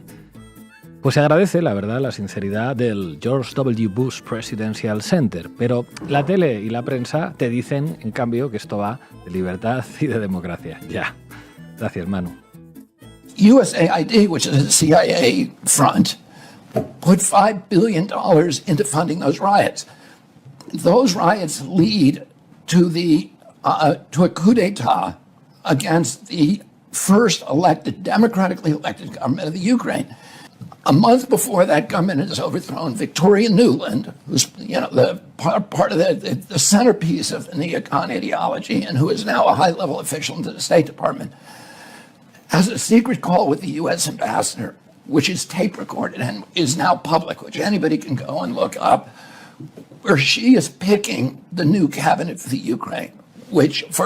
Pues se agradece, la verdad, la sinceridad del George W. Bush Presidential Center, pero la tele y la prensa te dicen, en cambio, que esto va de libertad y de democracia. Ya. Gracias, Manu. USAID, which is a CIA front, put $5 billion into funding those riots. Those riots lead to a coup d'etat against the first democratically elected government of the Ukraine. A month before that government is overthrown, Victoria Nuland, who's the part of the centerpiece of the neocon ideology and who is now a high-level official in the State Department, has a secret call with the U.S. ambassador, which is tape recorded and is now public, which anybody can go and look up, where she is picking the new cabinet for the Ukraine, which is,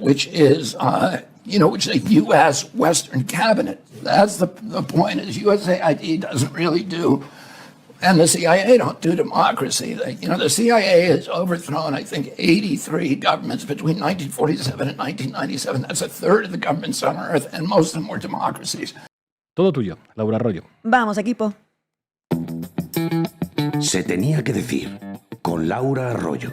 which is a U.S. Western cabinet. That's the point, is USAID doesn't really do, and the CIA don't do democracy. The CIA has overthrown, I think, 83 governments between 1947 and 1997. That's a third of the governments on Earth, and most of them were democracies. Todo tuyo, Laura Arroyo. Vamos, equipo. Se tenía que decir, con Laura Arroyo.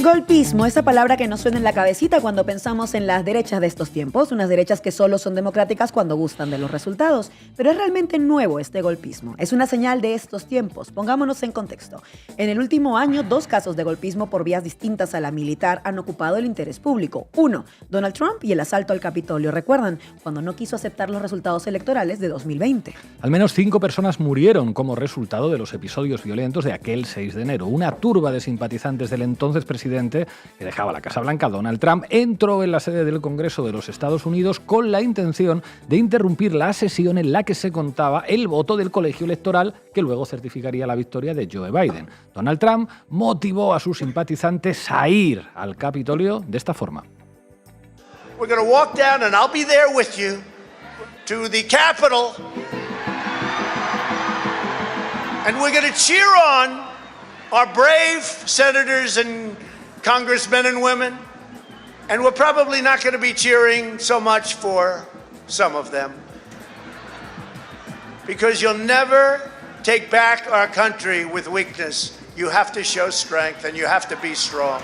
Golpismo, esa palabra que nos suena en la cabecita cuando pensamos en las derechas de estos tiempos, unas derechas que solo son democráticas cuando gustan de los resultados. Pero es realmente nuevo este golpismo, es una señal de estos tiempos. Pongámonos en contexto. En el último año, 2 casos de golpismo por vías distintas a la militar han ocupado el interés público. 1, Donald Trump y el asalto al Capitolio. ¿Recuerdan? Cuando no quiso aceptar los resultados electorales de 2020. Al menos 5 personas murieron como resultado de los episodios violentos de aquel 6 de enero. Una turba de simpatizantes del entonces presidente que dejaba la Casa Blanca, Donald Trump, entró en la sede del Congreso de los Estados Unidos con la intención de interrumpir la sesión en la que se contaba el voto del colegio electoral que luego certificaría la victoria de Joe Biden. Donald Trump motivó a sus simpatizantes a ir al Capitolio de esta forma. We're going to walk down and I'll be there with you to the Capitol and we're going to cheer on our brave senators and congressmen and women, and we're probably not going to be cheering so much for some of them, because you'll never take back our country with weakness. You have to show strength and you have to be strong.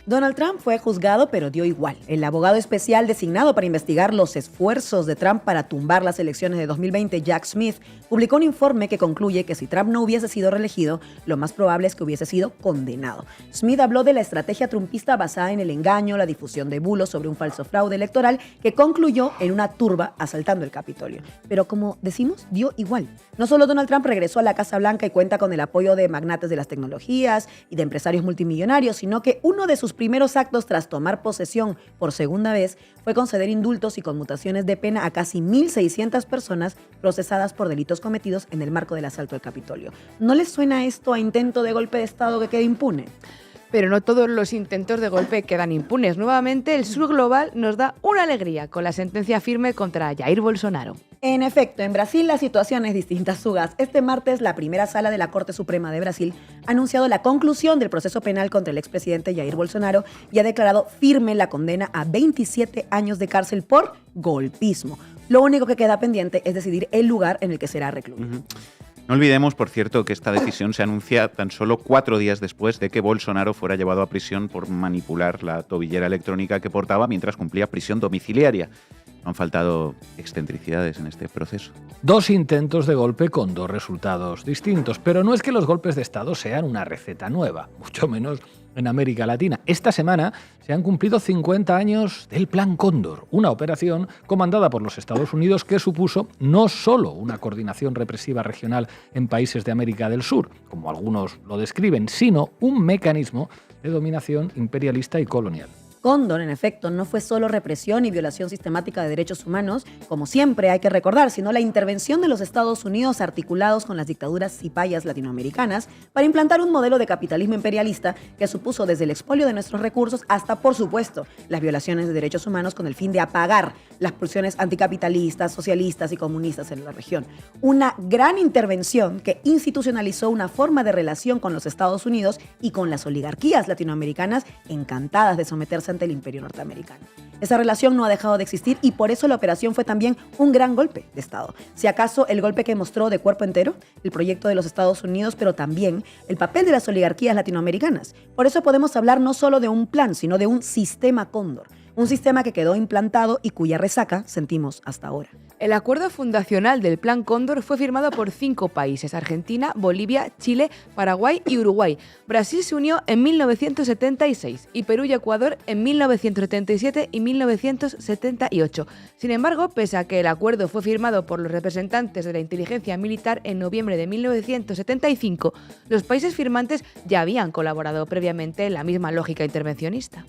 Donald Trump fue juzgado, pero dio igual. El abogado especial designado para investigar los esfuerzos de Trump para tumbar las elecciones de 2020, Jack Smith, publicó un informe que concluye que si Trump no hubiese sido reelegido, lo más probable es que hubiese sido condenado. Smith habló de la estrategia trumpista basada en el engaño, la difusión de bulos sobre un falso fraude electoral que concluyó en una turba asaltando el Capitolio. Pero como decimos, dio igual. No solo Donald Trump regresó a la Casa Blanca y cuenta con el apoyo de magnates de las tecnologías y de empresarios multimillonarios, sino que uno de sus primeros actos tras tomar posesión por segunda vez fue conceder indultos y conmutaciones de pena a casi 1.600 personas procesadas por delitos cometidos en el marco del asalto al Capitolio. ¿No les suena esto a intento de golpe de Estado que quede impune? Pero no todos los intentos de golpe quedan impunes. Nuevamente, el sur global nos da una alegría con la sentencia firme contra Jair Bolsonaro. En efecto, en Brasil la situación es distinta, Sugas. Este martes, la primera sala de la Corte Suprema de Brasil ha anunciado la conclusión del proceso penal contra el expresidente Jair Bolsonaro y ha declarado firme la condena a 27 años de cárcel por golpismo. Lo único que queda pendiente es decidir el lugar en el que será recluido. No olvidemos, por cierto, que esta decisión se anuncia tan solo 4 días después de que Bolsonaro fuera llevado a prisión por manipular la tobillera electrónica que portaba mientras cumplía prisión domiciliaria. No han faltado excentricidades en este proceso. 2 intentos de golpe con 2 resultados distintos, pero no es que los golpes de Estado sean una receta nueva, mucho menos en América Latina. Esta semana se han cumplido 50 años del Plan Cóndor, una operación comandada por los Estados Unidos que supuso no solo una coordinación represiva regional en países de América del Sur, como algunos lo describen, sino un mecanismo de dominación imperialista y colonial. Cóndor, en efecto, no fue solo represión y violación sistemática de derechos humanos, como siempre hay que recordar, sino la intervención de los Estados Unidos articulados con las dictaduras cipayas latinoamericanas para implantar un modelo de capitalismo imperialista que supuso desde el expolio de nuestros recursos hasta, por supuesto, las violaciones de derechos humanos con el fin de apagar las pulsiones anticapitalistas, socialistas y comunistas en la región. Una gran intervención que institucionalizó una forma de relación con los Estados Unidos y con las oligarquías latinoamericanas encantadas de someterse ante el imperio norteamericano. Esa relación no ha dejado de existir y por eso la operación fue también un gran golpe de Estado. Si acaso el golpe que mostró de cuerpo entero el proyecto de los Estados Unidos, pero también el papel de las oligarquías latinoamericanas. Por eso podemos hablar no solo de un plan, sino de un sistema Cóndor. Un sistema que quedó implantado y cuya resaca sentimos hasta ahora. El acuerdo fundacional del Plan Cóndor fue firmado por 5 países: Argentina, Bolivia, Chile, Paraguay y Uruguay. Brasil se unió en 1976 y Perú y Ecuador en 1977 y 1978. Sin embargo, pese a que el acuerdo fue firmado por los representantes de la inteligencia militar en noviembre de 1975, los países firmantes ya habían colaborado previamente en la misma lógica intervencionista.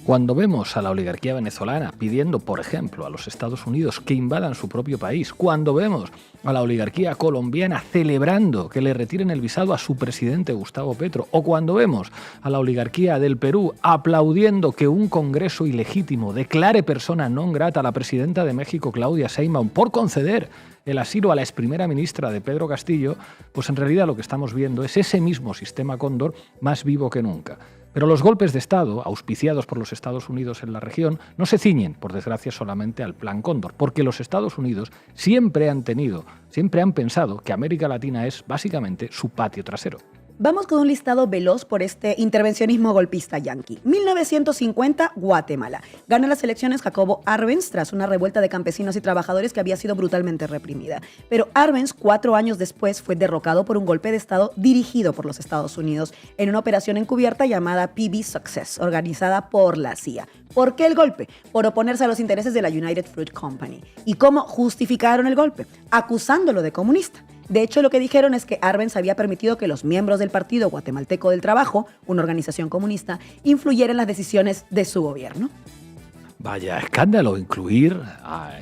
Cuando vemos a la oligarquía venezolana pidiendo, por ejemplo, a los Estados Unidos que invadan su propio país, cuando vemos a la oligarquía colombiana celebrando que le retiren el visado a su presidente Gustavo Petro, o cuando vemos a la oligarquía del Perú aplaudiendo que un Congreso ilegítimo declare persona non grata a la presidenta de México, Claudia Sheinbaum, por conceder el asilo a la exprimera ministra de Pedro Castillo, pues en realidad lo que estamos viendo es ese mismo sistema Cóndor más vivo que nunca. Pero los golpes de Estado, auspiciados por los Estados Unidos en la región, no se ciñen, por desgracia, solamente al Plan Cóndor, porque los Estados Unidos siempre han pensado que América Latina es básicamente su patio trasero. Vamos con un listado veloz por este intervencionismo golpista yanqui. 1950, Guatemala. Gana las elecciones Jacobo Arbenz tras una revuelta de campesinos y trabajadores que había sido brutalmente reprimida. Pero Arbenz, 4 años después, fue derrocado por un golpe de Estado dirigido por los Estados Unidos en una operación encubierta llamada PB Success, organizada por la CIA. ¿Por qué el golpe? Por oponerse a los intereses de la United Fruit Company. ¿Y cómo justificaron el golpe? Acusándolo de comunista. De hecho, lo que dijeron es que Arbenz había permitido que los miembros del Partido Guatemalteco del Trabajo, una organización comunista, influyeran en las decisiones de su gobierno. Vaya escándalo incluir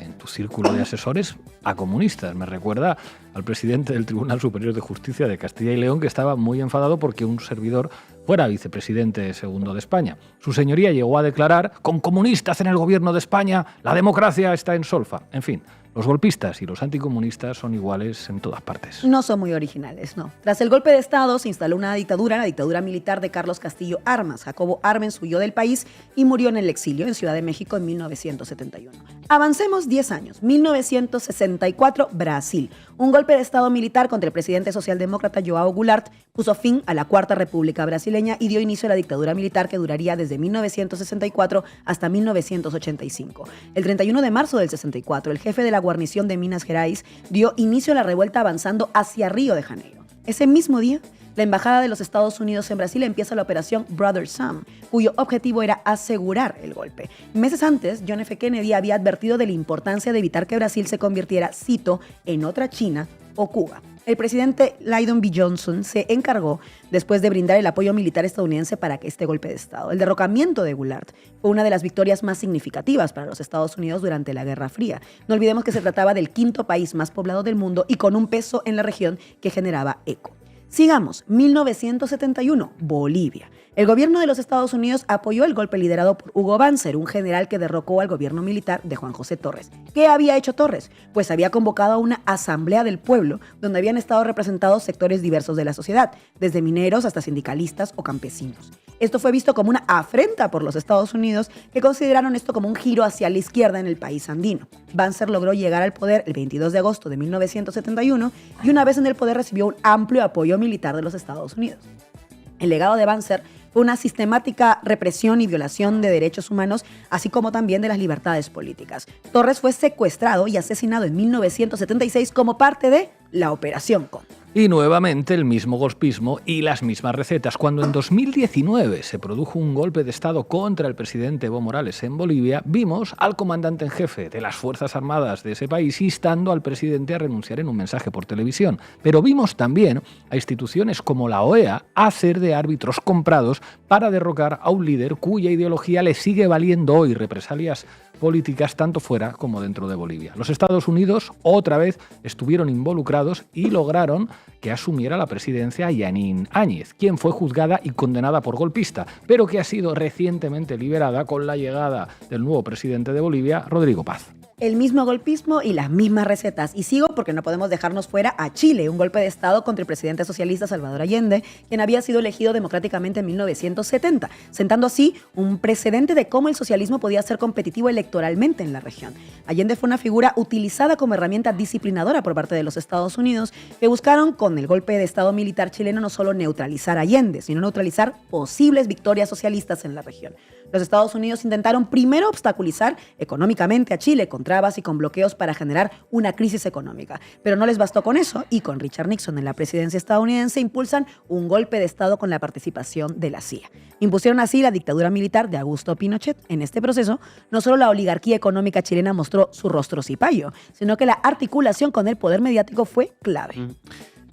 en tu círculo de asesores a comunistas. Me recuerda al presidente del Tribunal Superior de Justicia de Castilla y León, que estaba muy enfadado porque un servidor fuera vicepresidente segundo de España. Su señoría llegó a declarar: con comunistas en el gobierno de España, la democracia está en solfa. En fin, los golpistas y los anticomunistas son iguales en todas partes. No son muy originales, no. Tras el golpe de Estado se instaló una dictadura, la dictadura militar de Carlos Castillo Armas. Jacobo Arbenz huyó del país y murió en el exilio en Ciudad de México en 1971. Avancemos 10 años. 1964, Brasil. Un golpe de Estado militar contra el presidente socialdemócrata João Goulart puso fin a la Cuarta República Brasileña y dio inicio a la dictadura militar que duraría desde 1964 hasta 1985. El 31 de marzo del 64, el jefe de la guarnición de Minas Gerais dio inicio a la revuelta avanzando hacia Río de Janeiro. Ese mismo día, la Embajada de los Estados Unidos en Brasil empieza la operación Brother Sam, cuyo objetivo era asegurar el golpe. Meses antes, John F. Kennedy había advertido de la importancia de evitar que Brasil se convirtiera, cito, en otra China o Cuba. El presidente Lyndon B. Johnson se encargó, después de brindar el apoyo militar estadounidense para este golpe de Estado. El derrocamiento de Goulart fue una de las victorias más significativas para los Estados Unidos durante la Guerra Fría. No olvidemos que se trataba del 5º país más poblado del mundo y con un peso en la región que generaba eco. Sigamos, 1971, Bolivia. El gobierno de los Estados Unidos apoyó el golpe liderado por Hugo Banzer, un general que derrocó al gobierno militar de Juan José Torres. ¿Qué había hecho Torres? Pues había convocado a una asamblea del pueblo donde habían estado representados sectores diversos de la sociedad, desde mineros hasta sindicalistas o campesinos. Esto fue visto como una afrenta por los Estados Unidos, que consideraron esto como un giro hacia la izquierda en el país andino. Banzer logró llegar al poder el 22 de agosto de 1971 y una vez en el poder recibió un amplio apoyo militar de los Estados Unidos. El legado de Banzer fue una sistemática represión y violación de derechos humanos, así como también de las libertades políticas. Torres fue secuestrado y asesinado en 1976 como parte de la Operación Cóndor. Y nuevamente el mismo golpismo y las mismas recetas. Cuando en 2019 se produjo un golpe de Estado contra el presidente Evo Morales en Bolivia, vimos al comandante en jefe de las Fuerzas Armadas de ese país instando al presidente a renunciar en un mensaje por televisión. Pero vimos también a instituciones como la OEA hacer de árbitros comprados para derrocar a un líder cuya ideología le sigue valiendo hoy represalias políticas tanto fuera como dentro de Bolivia. Los Estados Unidos otra vez estuvieron involucrados y lograron que asumiera la presidencia Yanín Áñez, quien fue juzgada y condenada por golpista, pero que ha sido recientemente liberada con la llegada del nuevo presidente de Bolivia, Rodrigo Paz. El mismo golpismo y las mismas recetas. Y sigo porque no podemos dejarnos fuera a Chile, un golpe de Estado contra el presidente socialista Salvador Allende, quien había sido elegido democráticamente en 1970, sentando así un precedente de cómo el socialismo podía ser competitivo electoralmente en la región. Allende fue una figura utilizada como herramienta disciplinadora por parte de los Estados Unidos, que buscaron con el golpe de Estado militar chileno no solo neutralizar a Allende, sino neutralizar posibles victorias socialistas en la región. Los Estados Unidos intentaron primero obstaculizar económicamente a Chile con trabas y con bloqueos para generar una crisis económica. Pero no les bastó con eso y con Richard Nixon en la presidencia estadounidense impulsan un golpe de Estado con la participación de la CIA. Impusieron así la dictadura militar de Augusto Pinochet. En este proceso, no solo la oligarquía económica chilena mostró su rostro cipayo, sino que la articulación con el poder mediático fue clave.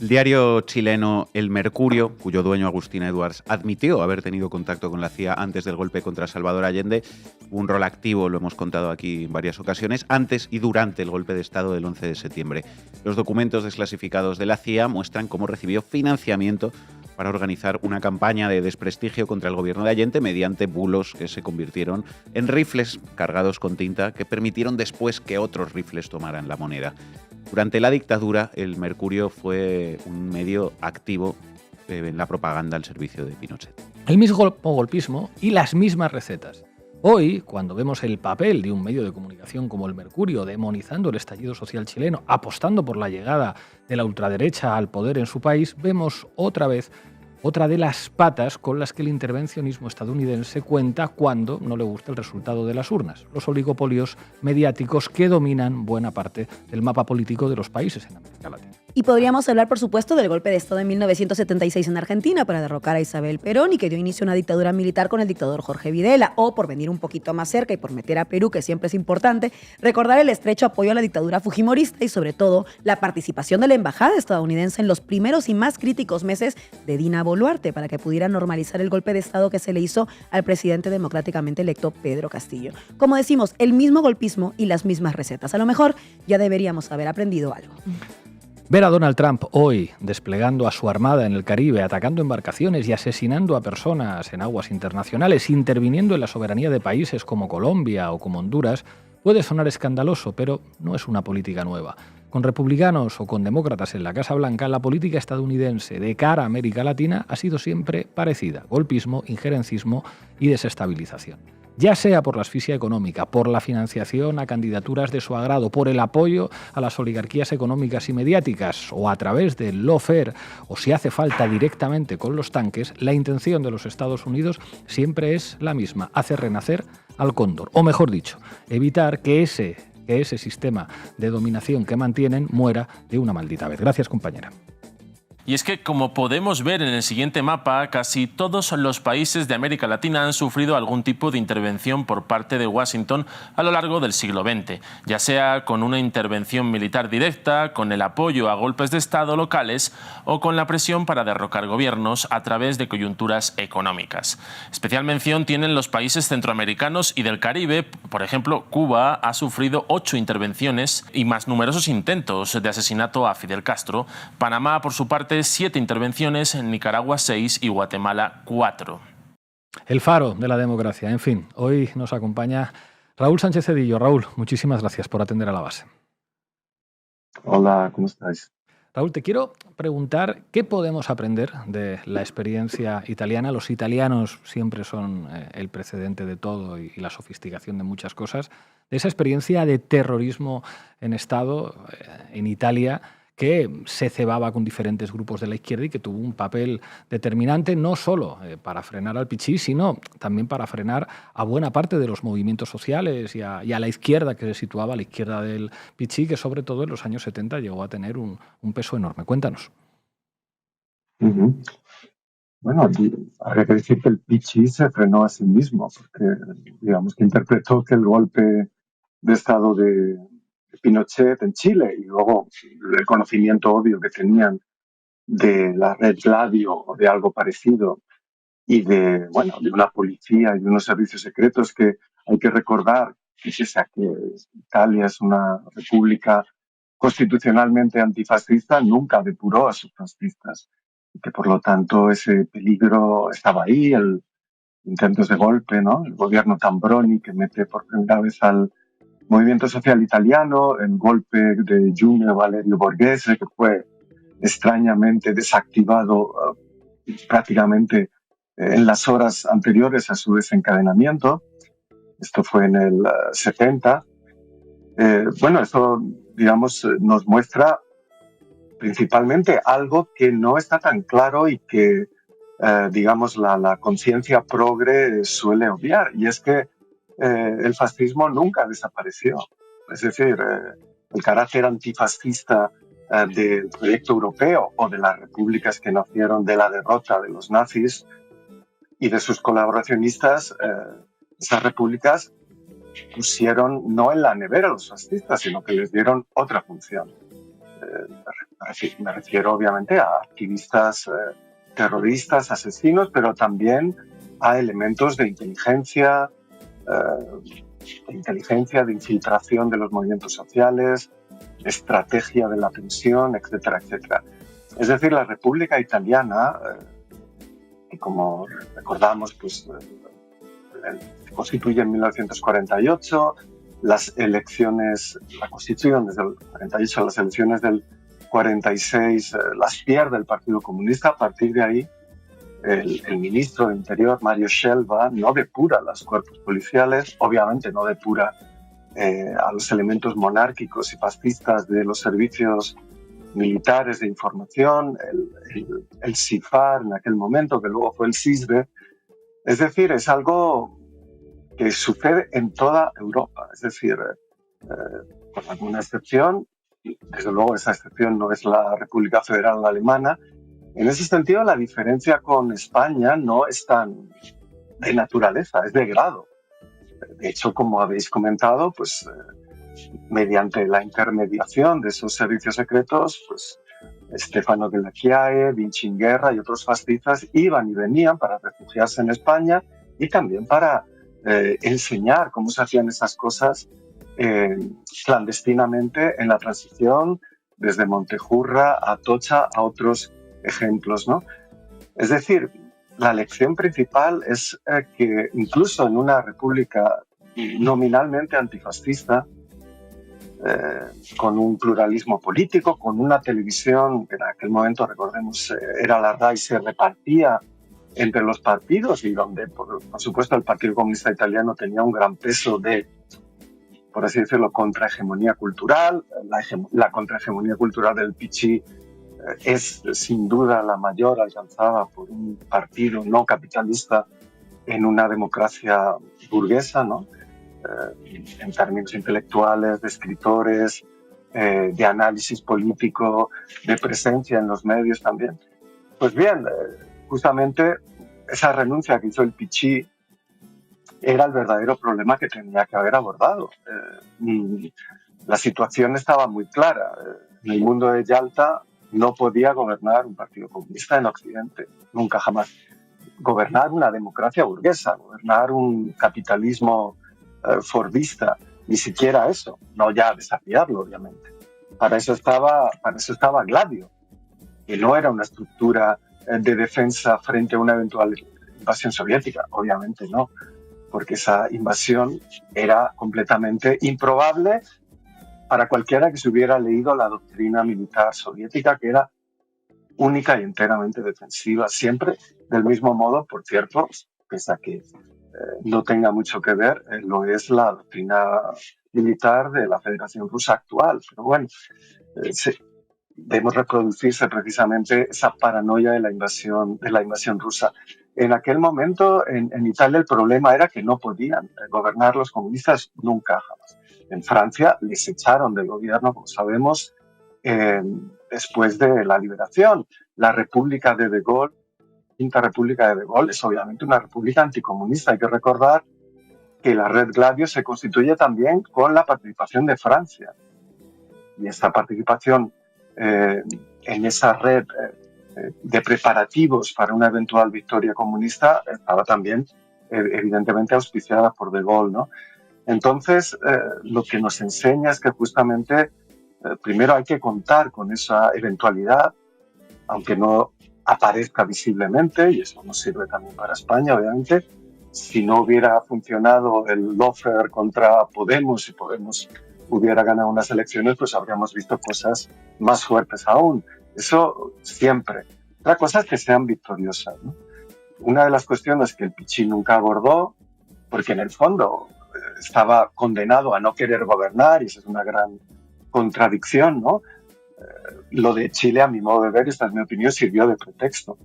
El diario chileno El Mercurio, cuyo dueño Agustín Edwards admitió haber tenido contacto con la CIA antes del golpe contra Salvador Allende, un rol activo, lo hemos contado aquí en varias ocasiones, antes y durante el golpe de Estado del 11 de septiembre. Los documentos desclasificados de la CIA muestran cómo recibió financiamiento para organizar una campaña de desprestigio contra el gobierno de Allende mediante bulos que se convirtieron en rifles cargados con tinta que permitieron después que otros rifles tomaran la moneda. Durante la dictadura, el Mercurio fue un medio activo en la propaganda al servicio de Pinochet. El mismo golpismo y las mismas recetas. Hoy, cuando vemos el papel de un medio de comunicación como el Mercurio demonizando el estallido social chileno, apostando por la llegada de la ultraderecha al poder en su país, vemos otra vez otra de las patas con las que el intervencionismo estadounidense cuenta cuando no le gusta el resultado de las urnas, los oligopolios mediáticos que dominan buena parte del mapa político de los países en América Latina. Y podríamos hablar, por supuesto, del golpe de Estado en 1976 en Argentina para derrocar a Isabel Perón y que dio inicio a una dictadura militar con el dictador Jorge Videla. O, por venir un poquito más cerca y por meter a Perú, que siempre es importante, recordar el estrecho apoyo a la dictadura fujimorista y, sobre todo, la participación de la embajada estadounidense en los primeros y más críticos meses de Dina Boluarte para que pudiera normalizar el golpe de Estado que se le hizo al presidente democráticamente electo Pedro Castillo. Como decimos, el mismo golpismo y las mismas recetas. A lo mejor ya deberíamos haber aprendido algo. Ver a Donald Trump hoy desplegando a su armada en el Caribe, atacando embarcaciones y asesinando a personas en aguas internacionales, interviniendo en la soberanía de países como Colombia o como Honduras, puede sonar escandaloso, pero no es una política nueva. Con republicanos o con demócratas en la Casa Blanca, la política estadounidense de cara a América Latina ha sido siempre parecida: golpismo, injerencismo y desestabilización. Ya sea por la asfixia económica, por la financiación a candidaturas de su agrado, por el apoyo a las oligarquías económicas y mediáticas, o a través del lawfare, o si hace falta directamente con los tanques, la intención de los Estados Unidos siempre es la misma: hacer renacer al cóndor, o mejor dicho, evitar que ese sistema de dominación que mantienen muera de una maldita vez. Gracias, compañera. Y es que, como podemos ver en el siguiente mapa, casi todos los países de América Latina han sufrido algún tipo de intervención por parte de Washington a lo largo del siglo XX, ya sea con una intervención militar directa, con el apoyo a golpes de Estado locales o con la presión para derrocar gobiernos a través de coyunturas económicas. Especial mención tienen los países centroamericanos y del Caribe. Por ejemplo, Cuba ha sufrido 8 intervenciones y más numerosos intentos de asesinato a Fidel Castro. Panamá, por su parte, 7 intervenciones, en Nicaragua 6 y Guatemala 4. El faro de la democracia. En fin, hoy nos acompaña Raúl Sánchez Cedillo. Raúl, muchísimas gracias por atender a la base. Hola, ¿cómo estáis? Raúl, te quiero preguntar qué podemos aprender de la experiencia italiana. Los italianos siempre son el precedente de todo y la sofisticación de muchas cosas. De esa experiencia de terrorismo en Estado en Italia, que se cebaba con diferentes grupos de la izquierda y que tuvo un papel determinante no solo para frenar al PCI, sino también para frenar a buena parte de los movimientos sociales y a la izquierda que se situaba a la izquierda del PCI, que sobre todo en los años 70 llegó a tener un peso enorme. Cuéntanos. Bueno, habría que decir que el PCI se frenó a sí mismo, porque digamos que interpretó que el golpe de Estado de Pinochet en Chile y luego el conocimiento obvio que tenían de la red Gladio o de algo parecido y de una policía y unos servicios secretos que hay que recordar que pese a que Italia es una república constitucionalmente antifascista, nunca depuró a sus fascistas y que por lo tanto ese peligro estaba ahí, el intentos de golpe, ¿no? El gobierno Tambroni que mete por primera vez al movimiento social italiano, el golpe de Giulio Valerio Borghese, que fue extrañamente desactivado prácticamente en las horas anteriores a su desencadenamiento. Esto fue en el 70. Esto, digamos, nos muestra principalmente algo que no está tan claro y que, digamos, la conciencia progre suele obviar, y es que el fascismo nunca desapareció. Es decir, el carácter antifascista del proyecto europeo o de las repúblicas que nacieron de la derrota de los nazis y de sus colaboracionistas, esas repúblicas pusieron no en la nevera a los fascistas, sino que les dieron otra función. me refiero obviamente a activistas terroristas, asesinos, pero también a elementos de inteligencia, de infiltración de los movimientos sociales, estrategia de la tensión, etcétera, etcétera. Es decir, la República Italiana, que como recordamos, pues se constituye en 1948, las elecciones, la Constitución desde el 48, las elecciones del 46 las pierde el Partido Comunista. A partir de ahí, el ministro de Interior, Mario Scelba, no depura los cuerpos policiales, obviamente no depura a los elementos monárquicos y fascistas de los servicios militares de información, el SIFAR en aquel momento, que luego fue el SISBE. Es decir, es algo que sucede en toda Europa. Es decir, con alguna excepción, desde luego esa excepción no es la República Federal Alemana. En ese sentido, la diferencia con España no es tan de naturaleza, es de grado. De hecho, como habéis comentado, pues mediante la intermediación de esos servicios secretos, pues Stefano della Chiaie, Vinci Guerra y otros fascistas iban y venían para refugiarse en España y también para enseñar cómo se hacían esas cosas clandestinamente en la transición, desde Montejurra a Atocha a otros ejemplos, ¿no? Es decir, la lección principal es que incluso en una república nominalmente antifascista, con un pluralismo político, con una televisión que en aquel momento, recordemos, era la RAI, se repartía entre los partidos y donde, por supuesto, el Partido Comunista Italiano tenía un gran peso de, por así decirlo, contrahegemonía cultural. La contrahegemonía cultural del PC es sin duda la mayor alcanzada por un partido no capitalista en una democracia burguesa, ¿no? En términos intelectuales, de escritores, de análisis político, de presencia en los medios también. Pues bien, justamente esa renuncia que hizo el PC era el verdadero problema que tenía que haber abordado. La situación estaba muy clara. En el mundo de Yalta no podía gobernar un partido comunista en Occidente, nunca jamás. Gobernar una democracia burguesa, gobernar un capitalismo fordista, ni siquiera eso, no ya desafiarlo, obviamente. Para eso estaba Gladio, que no era una estructura de defensa frente a una eventual invasión soviética, obviamente no, porque esa invasión era completamente improbable para cualquiera que se hubiera leído la doctrina militar soviética, que era única y enteramente defensiva, siempre del mismo modo, por cierto, pese a que no tenga mucho que ver, lo es la doctrina militar de la Federación Rusa actual. Pero bueno, debemos reproducirse precisamente esa paranoia de la invasión rusa. En aquel momento, en Italia, el problema era que no podían gobernar los comunistas nunca, jamás. En Francia les echaron del gobierno, como sabemos, después de la liberación. La República de De Gaulle, Quinta República de De Gaulle, es obviamente una república anticomunista. Hay que recordar que la Red Gladio se constituye también con la participación de Francia. Y esta participación en esa red de preparativos para una eventual victoria comunista estaba también evidentemente auspiciada por De Gaulle, ¿no? Entonces, lo que nos enseña es que justamente primero hay que contar con esa eventualidad, aunque no aparezca visiblemente, y eso nos sirve también para España, obviamente. Si no hubiera funcionado el lawfare contra Podemos y Podemos hubiera ganado unas elecciones, pues habríamos visto cosas más fuertes aún. Eso siempre. Otra cosa es que sean victoriosas, ¿no? Una de las cuestiones que el PC nunca abordó, porque en el fondo estaba condenado a no querer gobernar, y esa es una gran contradicción, ¿no? Lo de Chile, a mi modo de ver, esta es mi opinión, sirvió de pretexto.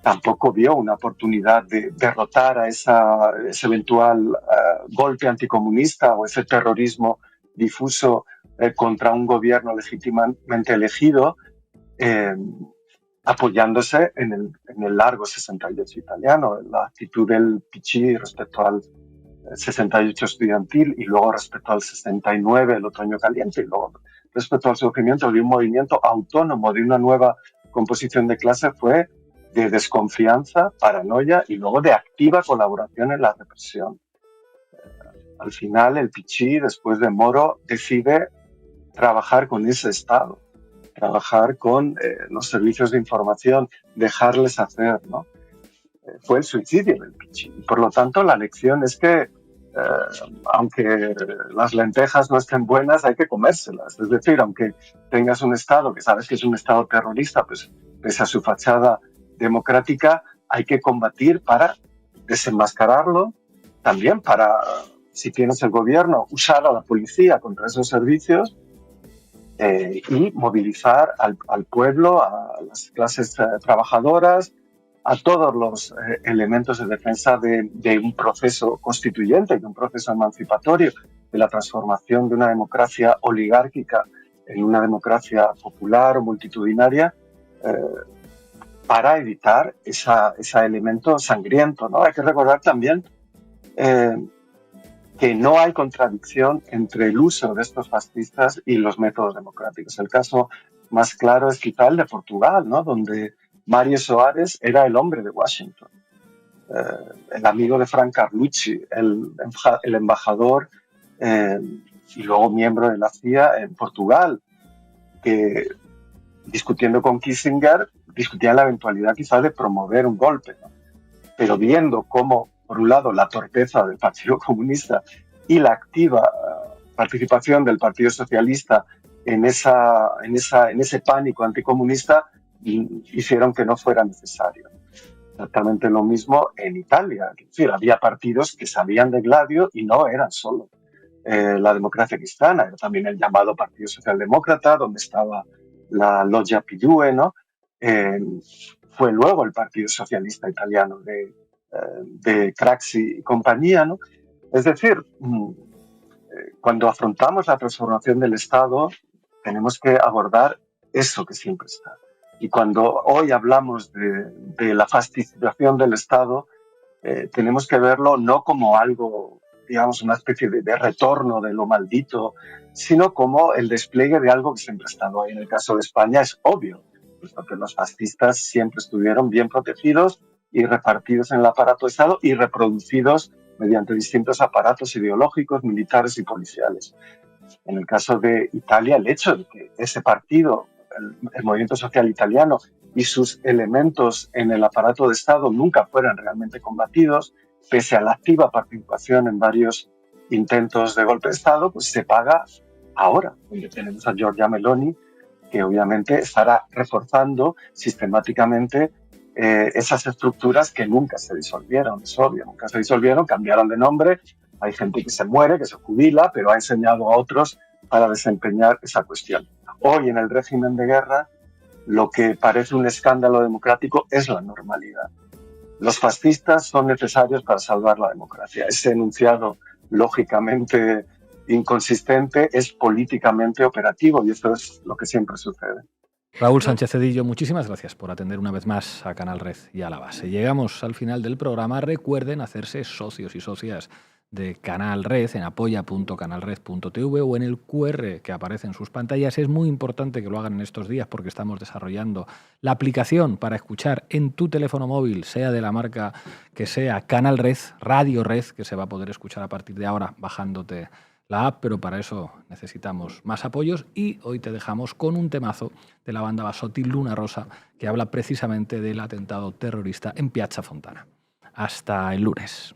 Tampoco vio una oportunidad de derrotar a ese eventual golpe anticomunista o ese terrorismo difuso contra un gobierno legítimamente elegido, apoyándose en el largo 68 italiano, la actitud del PC respecto al 68 estudiantil y luego respecto al 69, el otoño caliente, y luego respecto al surgimiento de un movimiento autónomo, de una nueva composición de clase, fue de desconfianza, paranoia y luego de activa colaboración en la represión. Al final, el Pichí, después de Moro, decide trabajar con ese Estado, trabajar con los servicios de información, dejarles hacer, ¿no? Fue el suicidio del Pichí. Por lo tanto, la lección es que, aunque las lentejas no estén buenas, hay que comérselas. Es decir, aunque tengas un Estado que sabes que es un Estado terrorista, pues pese a su fachada democrática, hay que combatir para desenmascararlo, también para, si tienes el gobierno, usar a la policía contra esos servicios y movilizar al pueblo, a las clases trabajadoras, a todos los elementos de defensa de un proceso constituyente, de un proceso emancipatorio, de la transformación de una democracia oligárquica en una democracia popular o multitudinaria, para evitar ese elemento sangriento, ¿no? Hay que recordar también que no hay contradicción entre el uso de estos fascistas y los métodos democráticos. El caso más claro es quizá el de Portugal, ¿no? Donde Mário Soares era el hombre de Washington, el amigo de Frank Carlucci, el embajador y luego miembro de la CIA en Portugal, que discutiendo con Kissinger discutía la eventualidad quizá de promover un golpe, ¿no? Pero viendo cómo, por un lado, la torpeza del Partido Comunista y la activa participación del Partido Socialista en ese pánico anticomunista, hicieron que no fuera necesario. Exactamente lo mismo en Italia. Es decir, había partidos que sabían de Gladio y no eran solo la Democracia Cristiana, era también el llamado Partido Socialdemócrata, donde estaba la Loggia P2, ¿no? Fue luego el Partido Socialista Italiano de Craxi y compañía, ¿no? Es decir, cuando afrontamos la transformación del Estado, tenemos que abordar eso que siempre está. Y cuando hoy hablamos de la fasticización del Estado, tenemos que verlo no como algo, digamos, una especie de retorno de lo maldito, sino como el despliegue de algo que siempre ha estado ahí. En el caso de España es obvio, puesto que los fascistas siempre estuvieron bien protegidos y repartidos en el aparato de Estado y reproducidos mediante distintos aparatos ideológicos, militares y policiales. En el caso de Italia, el hecho de que ese partido, el movimiento social italiano y sus elementos en el aparato de Estado nunca fueran realmente combatidos, pese a la activa participación en varios intentos de golpe de Estado, pues se paga ahora, donde tenemos a Giorgia Meloni, que obviamente estará reforzando sistemáticamente esas estructuras que nunca se disolvieron, es obvio, nunca se disolvieron, cambiaron de nombre, hay gente que se muere, que se jubila, pero ha enseñado a otros para desempeñar esa cuestión. Hoy, en el régimen de guerra, lo que parece un escándalo democrático es la normalidad. Los fascistas son necesarios para salvar la democracia. Ese enunciado lógicamente inconsistente es políticamente operativo y eso es lo que siempre sucede. Raúl Sánchez Cedillo, muchísimas gracias por atender una vez más a Canal Red y a La Base. Llegamos al final del programa. Recuerden hacerse socios y socias de Canal Red en apoya.canalred.tv o en el QR que aparece en sus pantallas. Es muy importante que lo hagan en estos días porque estamos desarrollando la aplicación para escuchar en tu teléfono móvil, sea de la marca que sea, Canal Red, Radio Red, que se va a poder escuchar a partir de ahora bajándote la app, pero para eso necesitamos más apoyos y hoy te dejamos con un temazo de la banda Basotti, Luna Rosa, que habla precisamente del atentado terrorista en Piazza Fontana. Hasta el lunes.